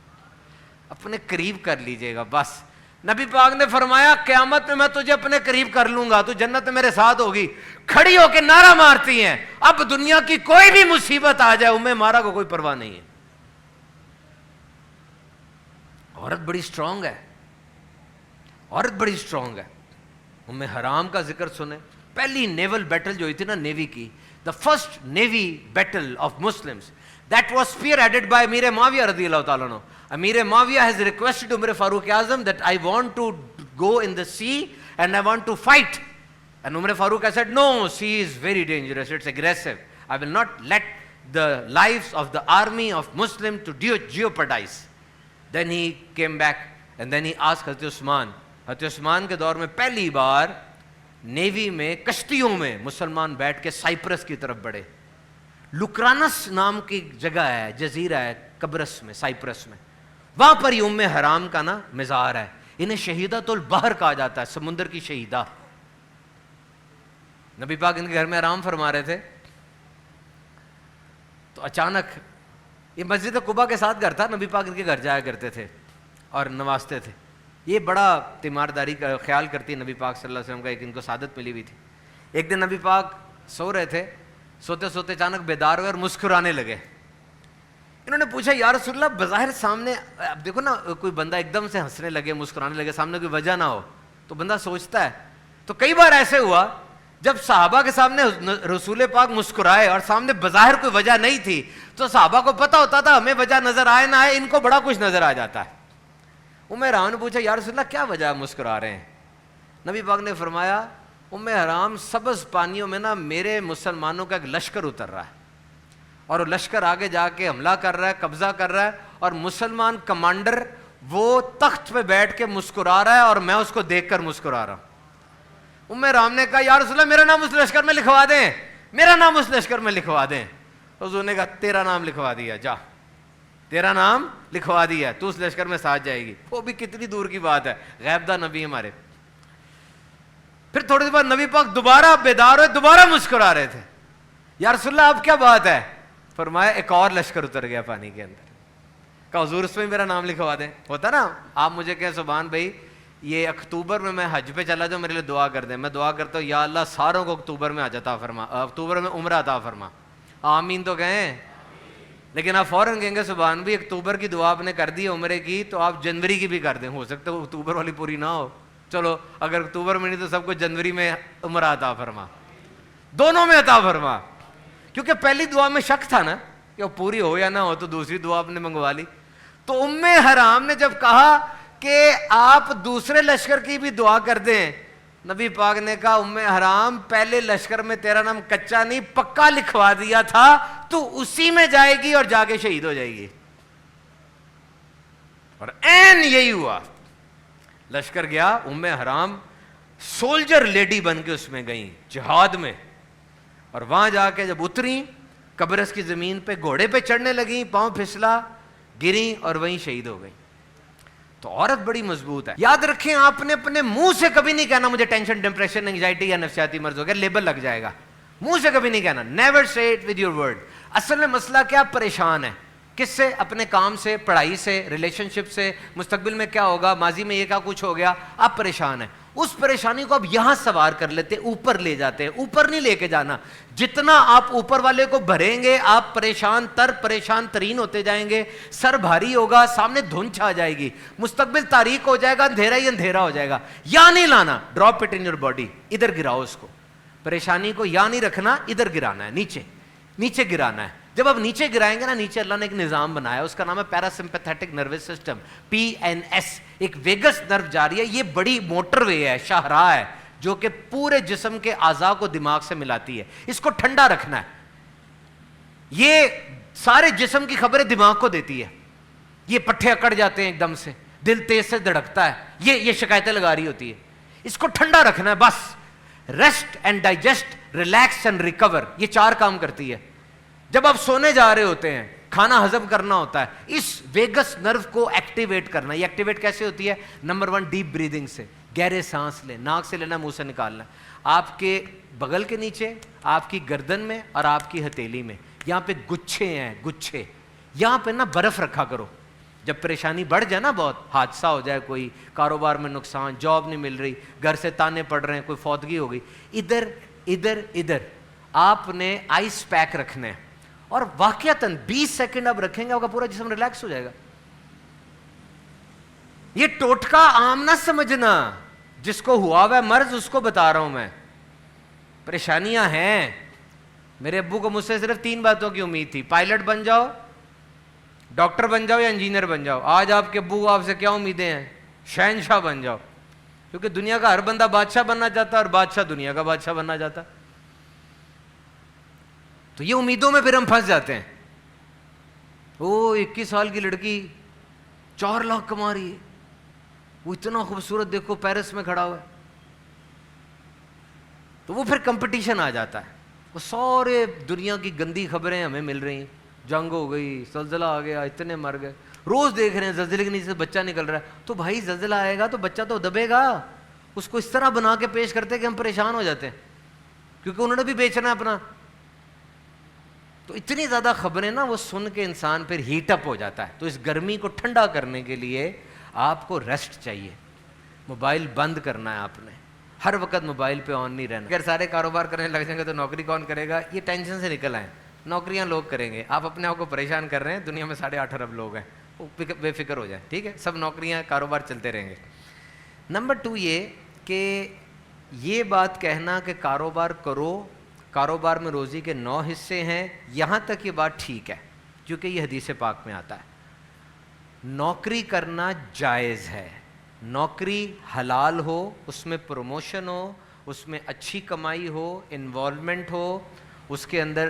اپنے قریب کر لیجیے گا بس. نبی پاک نے فرمایا قیامت میں تجھے اپنے قریب کر لوں گا, تو جنت میں میرے ساتھ ہوگی. کھڑی ہو کے نعرہ مارتی ہیں, اب دنیا کی کوئی بھی مصیبت آ جائے ام عمارہ کو کوئی پرواہ نہیں ہے. عورت بڑی اسٹرانگ ہے, عورت بڑی اسٹرانگ ہے. ام حرام کا ذکر سنیں, پہلی نیول بیٹل جو ہوئی تھی نا نیوی کی, the first navy battle of Muslims, that was spearheaded by Amir Muawiya رضی اللہ تعالیٰ عنہ. Amir Muawiyah has requested Umar Farooq Azam that I want to go in the sea and I want to fight. And Umar Farooq has said, no, sea is very dangerous, it's aggressive. I will not let the lives of the army of Muslim to jeopardize. Then he came back and then he asked Hazrat Usman. Hazrat Usman کے دور میں پہلی بار navy میں کشتیوں میں مسلمان بیٹھ کے سائپرس کی طرف بڑھے. لکرانس نام کی جگہ ہے, جزیرہ ہے قبرص میں, سائپرس میں, وہاں پر یہ ام حرام کا نا مزار ہے. انہیں شہیدۃ البحر کہا جاتا ہے, سمندر کی شہیدہ. نبی پاک ان کے گھر میں آرام فرما رہے تھے تو اچانک, یہ مسجد قباء کے ساتھ گھر تھا, نبی پاک ان کے گھر جایا کرتے تھے اور نوازتے تھے. یہ بڑا تیمارداری کا خیال کرتی نبی پاک صلی اللہ علیہ وسلم کا, ایک ان کو سعادت ملی ہوئی تھی. ایک دن نبی پاک سو رہے تھے, سوتے سوتے اچانک بیدار ہوئے اور مسکرانے لگے. انہوں نے پوچھا یا رسول اللہ بظاہر سامنے, اب دیکھو نا کوئی بندہ ایک دم سے ہنسنے لگے, مسکرانے لگے, سامنے کوئی وجہ نہ ہو تو بندہ سوچتا ہے. تو کئی بار ایسے ہوا جب صحابہ کے سامنے رسول پاک مسکرائے اور سامنے بظاہر کوئی وجہ نہیں تھی, تو صحابہ کو پتہ ہوتا تھا ہمیں وجہ نظر آئے نہ آئے, ان کو بڑا کچھ نظر آ جاتا ہے. ام حرام نے پوچھا یا رسول اللہ کیا وجہ مسکرا رہے ہیں؟ نبی پاک نے فرمایا ام حرام سبز پانیوں میں نا میرے مسلمانوں کا ایک لشکر اتر رہا ہے, اور وہ لشکر آگے جا کے حملہ کر رہا ہے, قبضہ کر رہا ہے, اور مسلمان کمانڈر وہ تخت پہ بیٹھ کے مسکرا رہا ہے اور میں اس کو دیکھ کر مسکرا رہا ہوں. ام حرام نے کہا یا رسول اللہ میرا نام اس لشکر میں لکھوا دیں, میرا نام اس لشکر میں لکھوا دیں. حضور نے کہا تیرا نام لکھوا دیا, جا تیرا نام لکھوا دیا, تو اس لشکر میں ساتھ جائے گی. وہ بھی کتنی دور کی بات ہے, غیب داں نبی ہمارے. پھر تھوڑی دیر بعد نبی پاک دوبارہ بیدار ہوئے, دوبارہ مسکرا رہے تھے. یا رسول اللہ اب کیا بات ہے؟ فرمایا ایک اور لشکر اتر گیا پانی کے اندر. کہا حضور اس میں میرا نام لکھوا دیں. ہوتا نا آپ مجھے کہیں سبحان بھائی یہ اکتوبر میں حج پہ چلا جاؤ, میرے لیے دعا کر دیں. میں دعا کرتا ہوں یا اللہ ساروں کو اکتوبر میں حج عطا فرما, اکتوبر میں عمرہ عطا فرما. آمین تو کہیں. لیکن آپ فوراً کہیں گے سبحان بھائی اکتوبر کی دعا آپ نے کر دی عمرے کی, تو آپ جنوری کی بھی کر دیں. ہو سکتا ہے اکتوبر والی پوری نہ ہو. چلو اگر اکتوبر میں نہیں تو سب کو جنوری میں عمرہ عطا فرما, دونوں میں عطا فرما. کیونکہ پہلی دعا میں شک تھا نا کہ وہ پوری ہو یا نہ ہو, تو دوسری دعا آپ نے منگوا لی. تو ام حرام نے جب کہا کہ آپ دوسرے لشکر کی بھی دعا کر دیں, نبی پاک نے کہا ام حرام پہلے لشکر میں تیرا نام کچا نہیں پکا لکھوا دیا تھا, تو اسی میں جائے گی اور جا کے شہید ہو جائے گی. اور این یہی ہوا. لشکر گیا, ام حرام سولجر لیڈی بن کے اس میں گئیں جہاد میں, اور وہاں جا کے جب اتری قبرص کی زمین پہ گھوڑے پہ چڑھنے لگیں, پاؤں پھسلا, گریں اور وہیں شہید ہو گئی. تو عورت بڑی مضبوط ہے. یاد رکھیں آپ نے اپنے منہ سے کبھی نہیں کہنا مجھے ٹینشن, ڈپریشن, انگزائٹی یا نفسیاتی مرض ہو گیا, لیبل لگ جائے گا. منہ سے کبھی نہیں کہنا, نیور سے اٹ ود یور ورڈ. اصل میں مسئلہ کیا, پریشان ہے. کس سے؟ اپنے کام سے, پڑھائی سے, ریلیشن شپ سے, مستقبل میں کیا ہوگا, ماضی میں یہ کیا کچھ ہو گیا, آپ پریشان ہیں. اس پریشانی کو آپ یہاں سوار کر لیتے, اوپر لے جاتے ہیں. اوپر نہیں لے کے جانا. جتنا آپ اوپر والے کو بھریں گے آپ پریشان ترین ہوتے جائیں گے, سر بھاری ہوگا, سامنے دھند چھا جائے گی, مستقبل تاریک ہو جائے گا, اندھیرا ہی اندھیرا ہو جائے گا. یا نہیں لانا, drop it in your body, ادھر گراؤ اس کو. پریشانی کو یا نہیں رکھنا, ادھر گرانا ہے, نیچے گرانا ہے. جب آپ نیچے گرائیں گے نا, نیچے اللہ نے ایک نظام بنایا, اس کا نام ہے پیراسمپیتھیٹک نروس سسٹم, PNS. ایک ویگس نرو جاری ہے, یہ بڑی موٹر وے ہے, شاہراہ ہے, جو کہ پورے جسم کے اعضاء کو دماغ سے ملاتی ہے. اس کو ٹھنڈا رکھنا ہے. یہ سارے جسم کی خبریں دماغ کو دیتی ہے. یہ پٹھے اکڑ جاتے ہیں ایک دم سے, دل تیز سے دھڑکتا ہے, یہ شکایتیں لگا رہی ہوتی ہے. اس کو ٹھنڈا رکھنا ہے بس. Rest and digest, relax and recover, یہ 4 کام کرتی ہے. جب آپ سونے جا رہے ہوتے ہیں, کھانا ہضم کرنا ہوتا ہے, اس ویگس نرو کو ایکٹیویٹ کرنا. یہ ایکٹیویٹ کیسے ہوتی ہے؟ نمبر 1 ڈیپ بریدنگ سے, گہرے سانس لیں, ناک سے لینا, منہ سے نکالنا. آپ کے بغل کے نیچے, آپ کی گردن میں اور آپ کی ہتھیلی میں, یہاں پہ گچھے ہیں, گچھے. یہاں پہ نا برف رکھا کرو. جب پریشانی بڑھ جائے نا, بہت حادثہ ہو جائے, کوئی کاروبار میں نقصان, جاب نہیں مل رہی, گھر سے تانے پڑ رہے ہیں, کوئی فوتگی ہو گئی, ادھر آپ نے آئس پیک رکھنا ہے. اور واقعتاً 20 سیکنڈ آپ رکھیں گے, آپ کا پورا جسم ریلیکس ہو جائے گا. یہ ٹوٹکا عام نہ سمجھنا, جس کو ہوا ہوا ہے مرض اس کو بتا رہا ہوں میں. پریشانیاں ہیں. میرے ابو کو مجھ سے صرف 3 باتوں کی امید تھی, پائلٹ بن جاؤ, ڈاکٹر بن جاؤ یا انجینئر بن جاؤ. آج آپ کے ابو کو آپ سے کیا امیدیں ہیں؟ شہنشاہ بن جاؤ. کیونکہ دنیا کا ہر بندہ بادشاہ بننا چاہتا ہے, اور بادشاہ دنیا کا بادشاہ بننا چاہتا ہے. تو یہ امیدوں میں پھر ہم پھنس جاتے ہیں. 21 سال کی لڑکی 4 لاکھ کما رہی ہے, وہ اتنا خوبصورت دیکھو پیرس میں کھڑا ہوا ہے. تو وہ پھر کمپٹیشن آ جاتا ہے. وہ سارے دنیا کی گندی خبریں ہمیں مل رہی ہیں, جنگ ہو گئی, زلزلہ آ گیا, اتنے مر گئے. روز دیکھ رہے ہیں زلزلے کے نیچے سے بچہ نکل رہا ہے. تو بھائی زلزلہ آئے گا تو بچہ تو دبے گا. اس کو اس طرح بنا کے پیش کرتے کہ ہم پریشان ہو جاتے ہیں, کیونکہ انہوں نے بھی بیچنا ہے اپنا. تو اتنی زیادہ خبریں نا, وہ سن کے انسان پھر ہیٹ اپ ہو جاتا ہے. تو اس گرمی کو ٹھنڈا کرنے کے لیے آپ کو ریسٹ چاہیے. موبائل بند کرنا ہے آپ نے, ہر وقت موبائل پہ آن نہیں رہنا. اگر سارے کاروبار کرنے لگ جائیں گے تو نوکری کون کرے گا؟ یہ ٹینشن سے نکل آئیں, نوکریاں لوگ کریں گے. آپ اپنے آپ کو پریشان کر رہے ہیں. دنیا میں 8.5 ارب لوگ ہیں, بے فکر ہو جائیں, ٹھیک ہے, سب نوکریاں کاروبار چلتے رہیں گے. نمبر 2 یہ کہ یہ بات کہنا کہ کاروبار کرو, کاروبار میں روزی کے 9 حصے ہیں, یہاں تک یہ بات ٹھیک ہے, کیونکہ یہ حدیث پاک میں آتا ہے. نوکری کرنا جائز ہے, نوکری حلال ہو, اس میں پروموشن ہو, اس میں اچھی کمائی ہو, انوالومنٹ ہو, اس کے اندر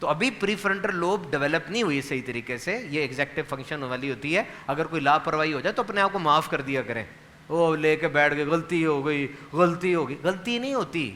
تو ابھی پری فرنٹل لوب ڈیولپ نہیں ہوئی صحیح طریقے سے, یہ ایگزیکٹو فنکشن والی ہوتی ہے. اگر کوئی لاپرواہی ہو جائے تو اپنے آپ کو معاف کر دیا کریں, وہ لے کے بیٹھ گئے, غلطی ہو گئی, غلطی ہو گئی. غلطی نہیں ہوتی,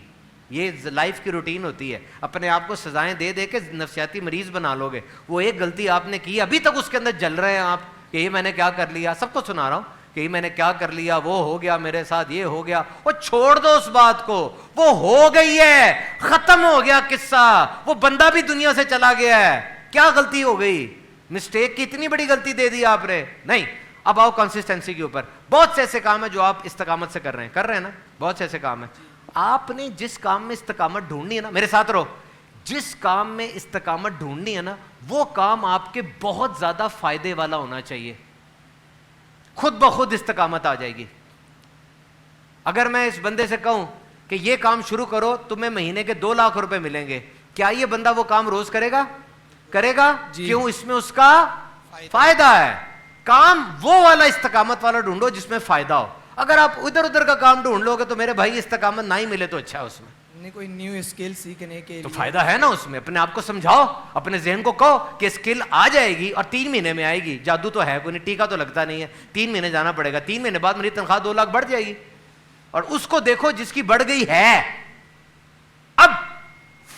یہ لائف کی روٹین ہوتی ہے. اپنے آپ کو سزائیں دے دے کے نفسیاتی مریض بنا لو گے. وہ ایک غلطی آپ نے کی, ابھی تک اس کے اندر جل رہے ہیں آپ کہ یہ میں نے کیا کر لیا. سب کو سنا رہا ہوں کہ یہ میں نے کیا کر لیا, وہ ہو گیا میرے ساتھ, یہ ہو گیا. وہ چھوڑ دو اس بات کو, وہ ہو گئی ہے, ختم ہو گیا قصہ. وہ بندہ بھی دنیا سے چلا گیا ہے. کیا غلطی ہو گئی, مسٹیک کی اتنی بڑی غلطی دے دی آپ نے. نہیں, اب آؤ کنسسٹنسی کے اوپر. بہت سے ایسے کام ہیں جو آپ استقامت سے کر رہے ہیں نا, بہت سے ایسے کام ہیں. آپ نے جس کام میں استقامت ڈھونڈنی ہے نا, میرے ساتھ رہو, جس کام میں استقامت ڈھونڈنی ہے نا, وہ کام آپ کے بہت زیادہ فائدے والا ہونا چاہیے. خود بخود استقامت آ جائے گی. اگر میں اس بندے سے کہوں کہ یہ کام شروع کرو, تمہیں مہینے کے 2 لاکھ روپے ملیں گے, کیا یہ بندہ وہ کام روز کرے گا؟ کرے گا جی. کیوں؟ اس میں اس کا فائدہ ہے. کام وہ والا استقامت والا ڈھونڈو جس میں فائدہ ہو. اگر آپ ادھر ادھر کا کام ڈھونڈ لو گے تو میرے بھائی استقامت نہ ہی ملے تو اچھا ہے. اس میں کوئی نیو اسکل سیکھنے کے تو فائدہ ہے نا. اس میں اپنے آپ کو سمجھاؤ, اپنے ذہن کو کہو کہ اسکل آ جائے گی اور 3 مہینے میں آئے گی. جادو تو ہے کوئی نہیں, ٹیکا تو لگتا نہیں ہے. 3 مہینے جانا پڑے گا, 3 مہینے بعد میری تنخواہ 2 لاکھ بڑھ جائے گی. اور اس کو دیکھو جس کی بڑھ گئی ہے. اب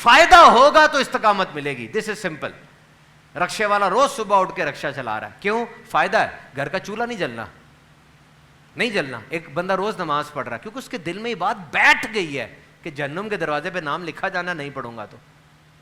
فائدہ ہوگا تو استقامت ملے گی. دس از سمپل. رکشے والا روز صبح اٹھ کے رکشہ چلا رہا ہے, کیوں؟ فائدہ ہے. گھر کا چولہا نہیں جلنا, نہیں جلنا. ایک بندہ روز نماز پڑھ رہا ہے کیونکہ اس کے دل میں یہ بات بیٹھ گئی ہے کہ جہنم کے دروازے پہ نام لکھا جانا, نہیں پڑھوں گا. تو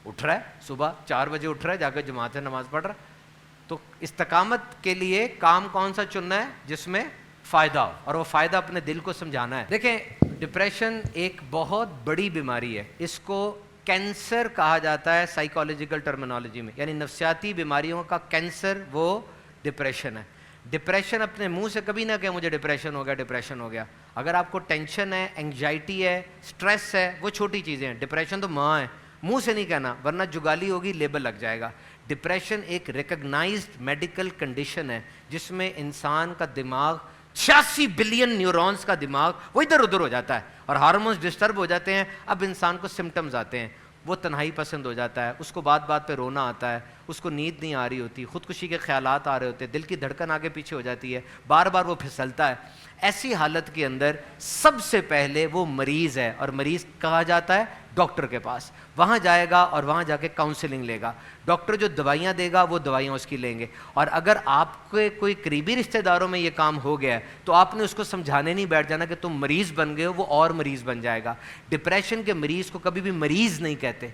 اٹھ رہا ہے, صبح 4 بجے اٹھ رہا ہے, جا کے جماعت سے نماز پڑھ رہا ہے. تو استقامت کے لیے کام کون سا چننا ہے جس میں فائدہ ہو, اور وہ فائدہ اپنے دل کو سمجھانا ہے. دیکھیں, ڈپریشن ایک بہت بڑی بیماری ہے. اس کو کینسر کہا جاتا ہے سائیکالوجیکل ٹرمینالوجی میں, یعنی نفسیاتی بیماریوں کا کینسر وہ ڈپریشن ہے. ڈپریشن اپنے منہ سے کبھی نہ کہ مجھے ڈپریشن ہو گیا, ڈپریشن ہو گیا. اگر آپ کو ٹینشن ہے, انگزائٹی ہے, سٹریس ہے, وہ چھوٹی چیزیں ہیں. ڈپریشن تو ماں ہے, منہ سے نہیں کہنا ورنہ جگالی ہوگی, لیبل لگ جائے گا. ڈپریشن ایک ریکگنائزڈ میڈیکل کنڈیشن ہے جس میں انسان کا دماغ 86 بلین نیورونز کا دماغ وہ ادھر ادھر ہو جاتا ہے اور ہارمونز ڈسٹرب ہو جاتے ہیں. اب انسان کو سمٹمز آتے ہیں, وہ تنہائی پسند ہو جاتا ہے, اس کو بات بات پہ رونا آتا ہے, اس کو نیند نہیں آ رہی ہوتی, خودکشی کے خیالات آ رہے ہوتے ہیں, دل کی دھڑکن آگے پیچھے ہو جاتی ہے, بار بار وہ پھسلتا ہے. ایسی حالت کے اندر سب سے پہلے وہ مریض ہے, اور مریض کہا جاتا ہے ڈاکٹر کے پاس. وہاں جائے گا اور وہاں جا کے کاؤنسلنگ لے گا. ڈاکٹر جو دوائیاں دے گا وہ دوائیاں اس کی لیں گے. اور اگر آپ کے کوئی قریبی رشتہ داروں میں یہ کام ہو گیا ہے تو آپ نے اس کو سمجھانے نہیں بیٹھ جانا کہ تم مریض بن گئے ہو, وہ اور مریض بن جائے گا. ڈپریشن کے مریض کو کبھی بھی مریض نہیں کہتے.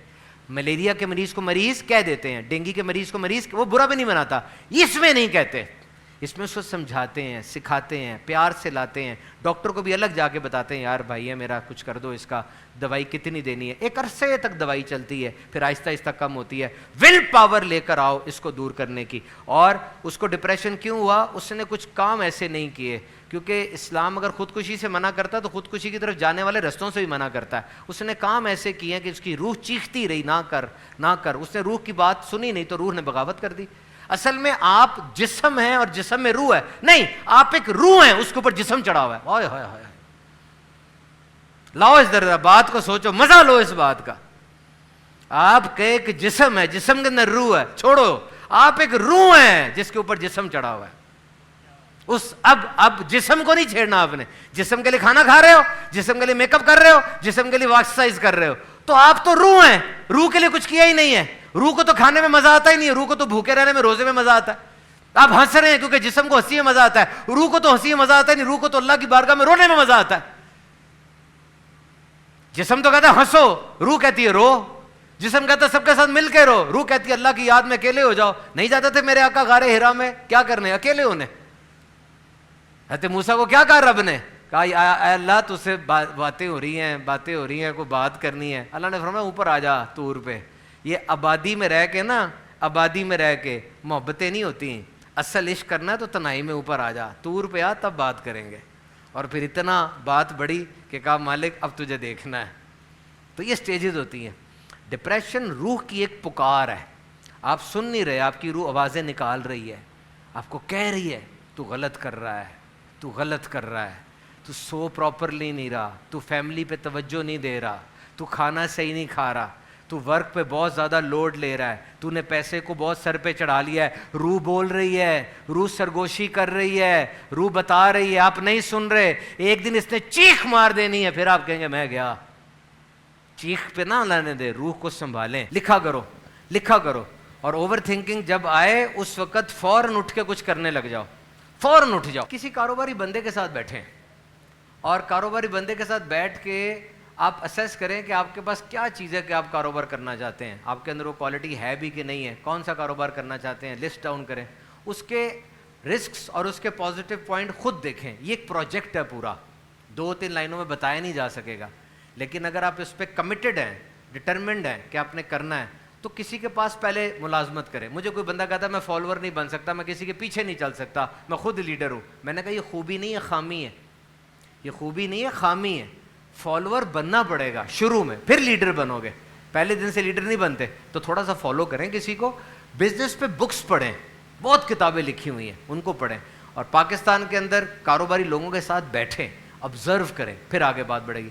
ملیریا کے مریض کو مریض کہہ دیتے ہیں, ڈینگی کے مریض کو مریض, وہ برا بھی نہیں بناتا, اس میں نہیں کہتے. اس میں اس کو سمجھاتے ہیں, سکھاتے ہیں, پیار سے لاتے ہیں. ڈاکٹر کو بھی الگ جا کے بتاتے ہیں, یار بھائی ہے میرا, کچھ کر دو, اس کا دوائی کتنی دینی ہے. ایک عرصے تک دوائی چلتی ہے, پھر آہستہ آہستہ کم ہوتی ہے. ول پاور لے کر آؤ اس کو دور کرنے کی. اور اس کو ڈپریشن کیوں ہوا؟ اس نے کچھ کام ایسے نہیں کیے, کیونکہ اسلام اگر خودکشی سے منع کرتا ہے تو خودکشی کی طرف جانے والے رستوں سے بھی منع کرتا ہے. اس نے کام ایسے کیے ہیں کہ اس کی روح چیختی رہی, نہ کر نہ کر. اس نے روح کی بات سنی نہیں تو روح نے بغاوت کر دی. اصل میں آپ جسم ہیں اور جسم میں روح ہے, نہیں, آپ ایک روح ہیں, اس کے اوپر جسم چڑھا ہوا ہے. ہائے ہائے ہائے, لاؤ اس در بات کو سوچو, مزہ لو اس بات کا. آپ کے ایک جسم ہے, جسم کے اندر روح ہے, چھوڑو, آپ ایک روح ہیں جس کے اوپر جسم چڑھا ہوا ہے. اس اب جسم کو نہیں چھیڑنا. آپ نے جسم کے لیے کھانا کھا رہے ہو, جسم کے لیے میک اپ کر رہے ہو, جسم کے لیے ایکسرسائز کر رہے ہو, تو آپ تو روح ہیں, روح کے لیے کچھ کیا ہی نہیں ہے. روح کو تو کھانے میں مزہ آتا ہی نہیں ہے, روح کو تو بھوکے رہنے میں, روزے میں مزہ آتا ہے. آپ ہنس رہے ہیں کیونکہ جسم کو ہنسی میں مزہ آتا ہے, روح کو تو ہنسی میں مزہ آتا ہے نہیں, روح کو تو اللہ کی بارگاہ میں رونے میں مزہ آتا ہے. جسم تو کہتا ہے ہنسو, روح کہتی ہے رو. جسم کہتا ہے سب کے ساتھ مل کے رو, روح کہتی ہے اللہ کی یاد میں اکیلے ہو جاؤ. نہیں جاتے تھے میرے آقا غار ہرا میں, کیا کرنے, اکیلے ہونے. حضرت موسیٰ کو کیا کہا رب نے, کہا اے اللہ تجھ سے باتیں ہو رہی ہیں, کوئی بات کرنی ہے. اللہ نے فرمایا اوپر آ جا طور پہ. یہ آبادی میں رہ کے نا, آبادی میں رہ کے محبتیں نہیں ہوتی. اصل عشق کرنا ہے تو تنہائی میں اوپر آ جا, طور پہ آ, تب بات کریں گے. اور پھر اتنا بات بڑی کہ کہا مالک اب تجھے دیکھنا ہے. تو یہ سٹیجز ہوتی ہیں. ڈپریشن روح کی ایک پکار ہے, آپ سن نہیں رہے, آپ کی روح آوازیں نکال رہی ہے, آپ کو کہہ رہی ہے تو غلط کر رہا ہے, تو غلط کر رہا ہے, تو سو پراپرلی نہیں رہا, تو فیملی پہ توجہ نہیں دے رہا, تو کھانا صحیح نہیں کھا رہا, تو ورک پہ بہت زیادہ لوڈ لے رہا ہے, تو نے پیسے کو بہت سر پہ چڑھا لیا ہے, روح بول رہی ہے, روح سرگوشی کر رہی ہے, روح بتا رہی ہے, آپ نہیں سن رہے, ایک دن اس نے چیخ مار دینی ہے, پھر آپ کہیں گے میں گیا. چیخ پہ نہ لانے دے, روح کو سنبھالیں, لکھا کرو لکھا کرو. اور اوور تھنکنگ جب آئے اس وقت فوراً اٹھ کے کچھ کرنے لگ جاؤ, فوراً اٹھ جاؤ. کسی کاروباری بندے کے ساتھ بیٹھیں اور کاروباری بندے کے ساتھ بیٹھ کے آپ اسیس کریں کہ آپ کے پاس کیا چیز ہے کہ آپ کاروبار کرنا چاہتے ہیں, آپ کے اندر وہ کوالٹی ہے بھی کہ نہیں ہے, کون سا کاروبار کرنا چاہتے ہیں, لسٹ ڈاؤن کریں, اس کے رسکس اور اس کے پازیٹیو پوائنٹ خود دیکھیں. یہ ایک پروجیکٹ ہے پورا, 2-3 لائنوں میں بتایا نہیں جا سکے گا, لیکن اگر آپ اس پہ کمیٹڈ ہیں, ڈٹرمنڈ ہیں کہ آپ نے کرنا ہے, تو کسی کے پاس پہلے ملازمت کریں. مجھے کوئی بندہ کہتا ہے میں فالوور نہیں بن سکتا, میں کسی کے پیچھے نہیں چل سکتا, میں خود لیڈر ہوں. میں نے کہا یہ خوبی نہیں ہے, خامی ہے. یہ خوبی نہیں ہے, خامی ہے. فالوور بننا پڑے گا شروع میں, پھر لیڈر بنو گے. پہلے دن سے لیڈر نہیں بنتے, تو تھوڑا سا فالو کریں کسی کو. بزنس پہ بکس پڑھیں, بہت کتابیں لکھی ہوئی ہیں, ان کو پڑھیں. اور پاکستان کے اندر کاروباری لوگوں کے ساتھ بیٹھیں, آبزرو کریں, پھر آگے بات بڑھے گی.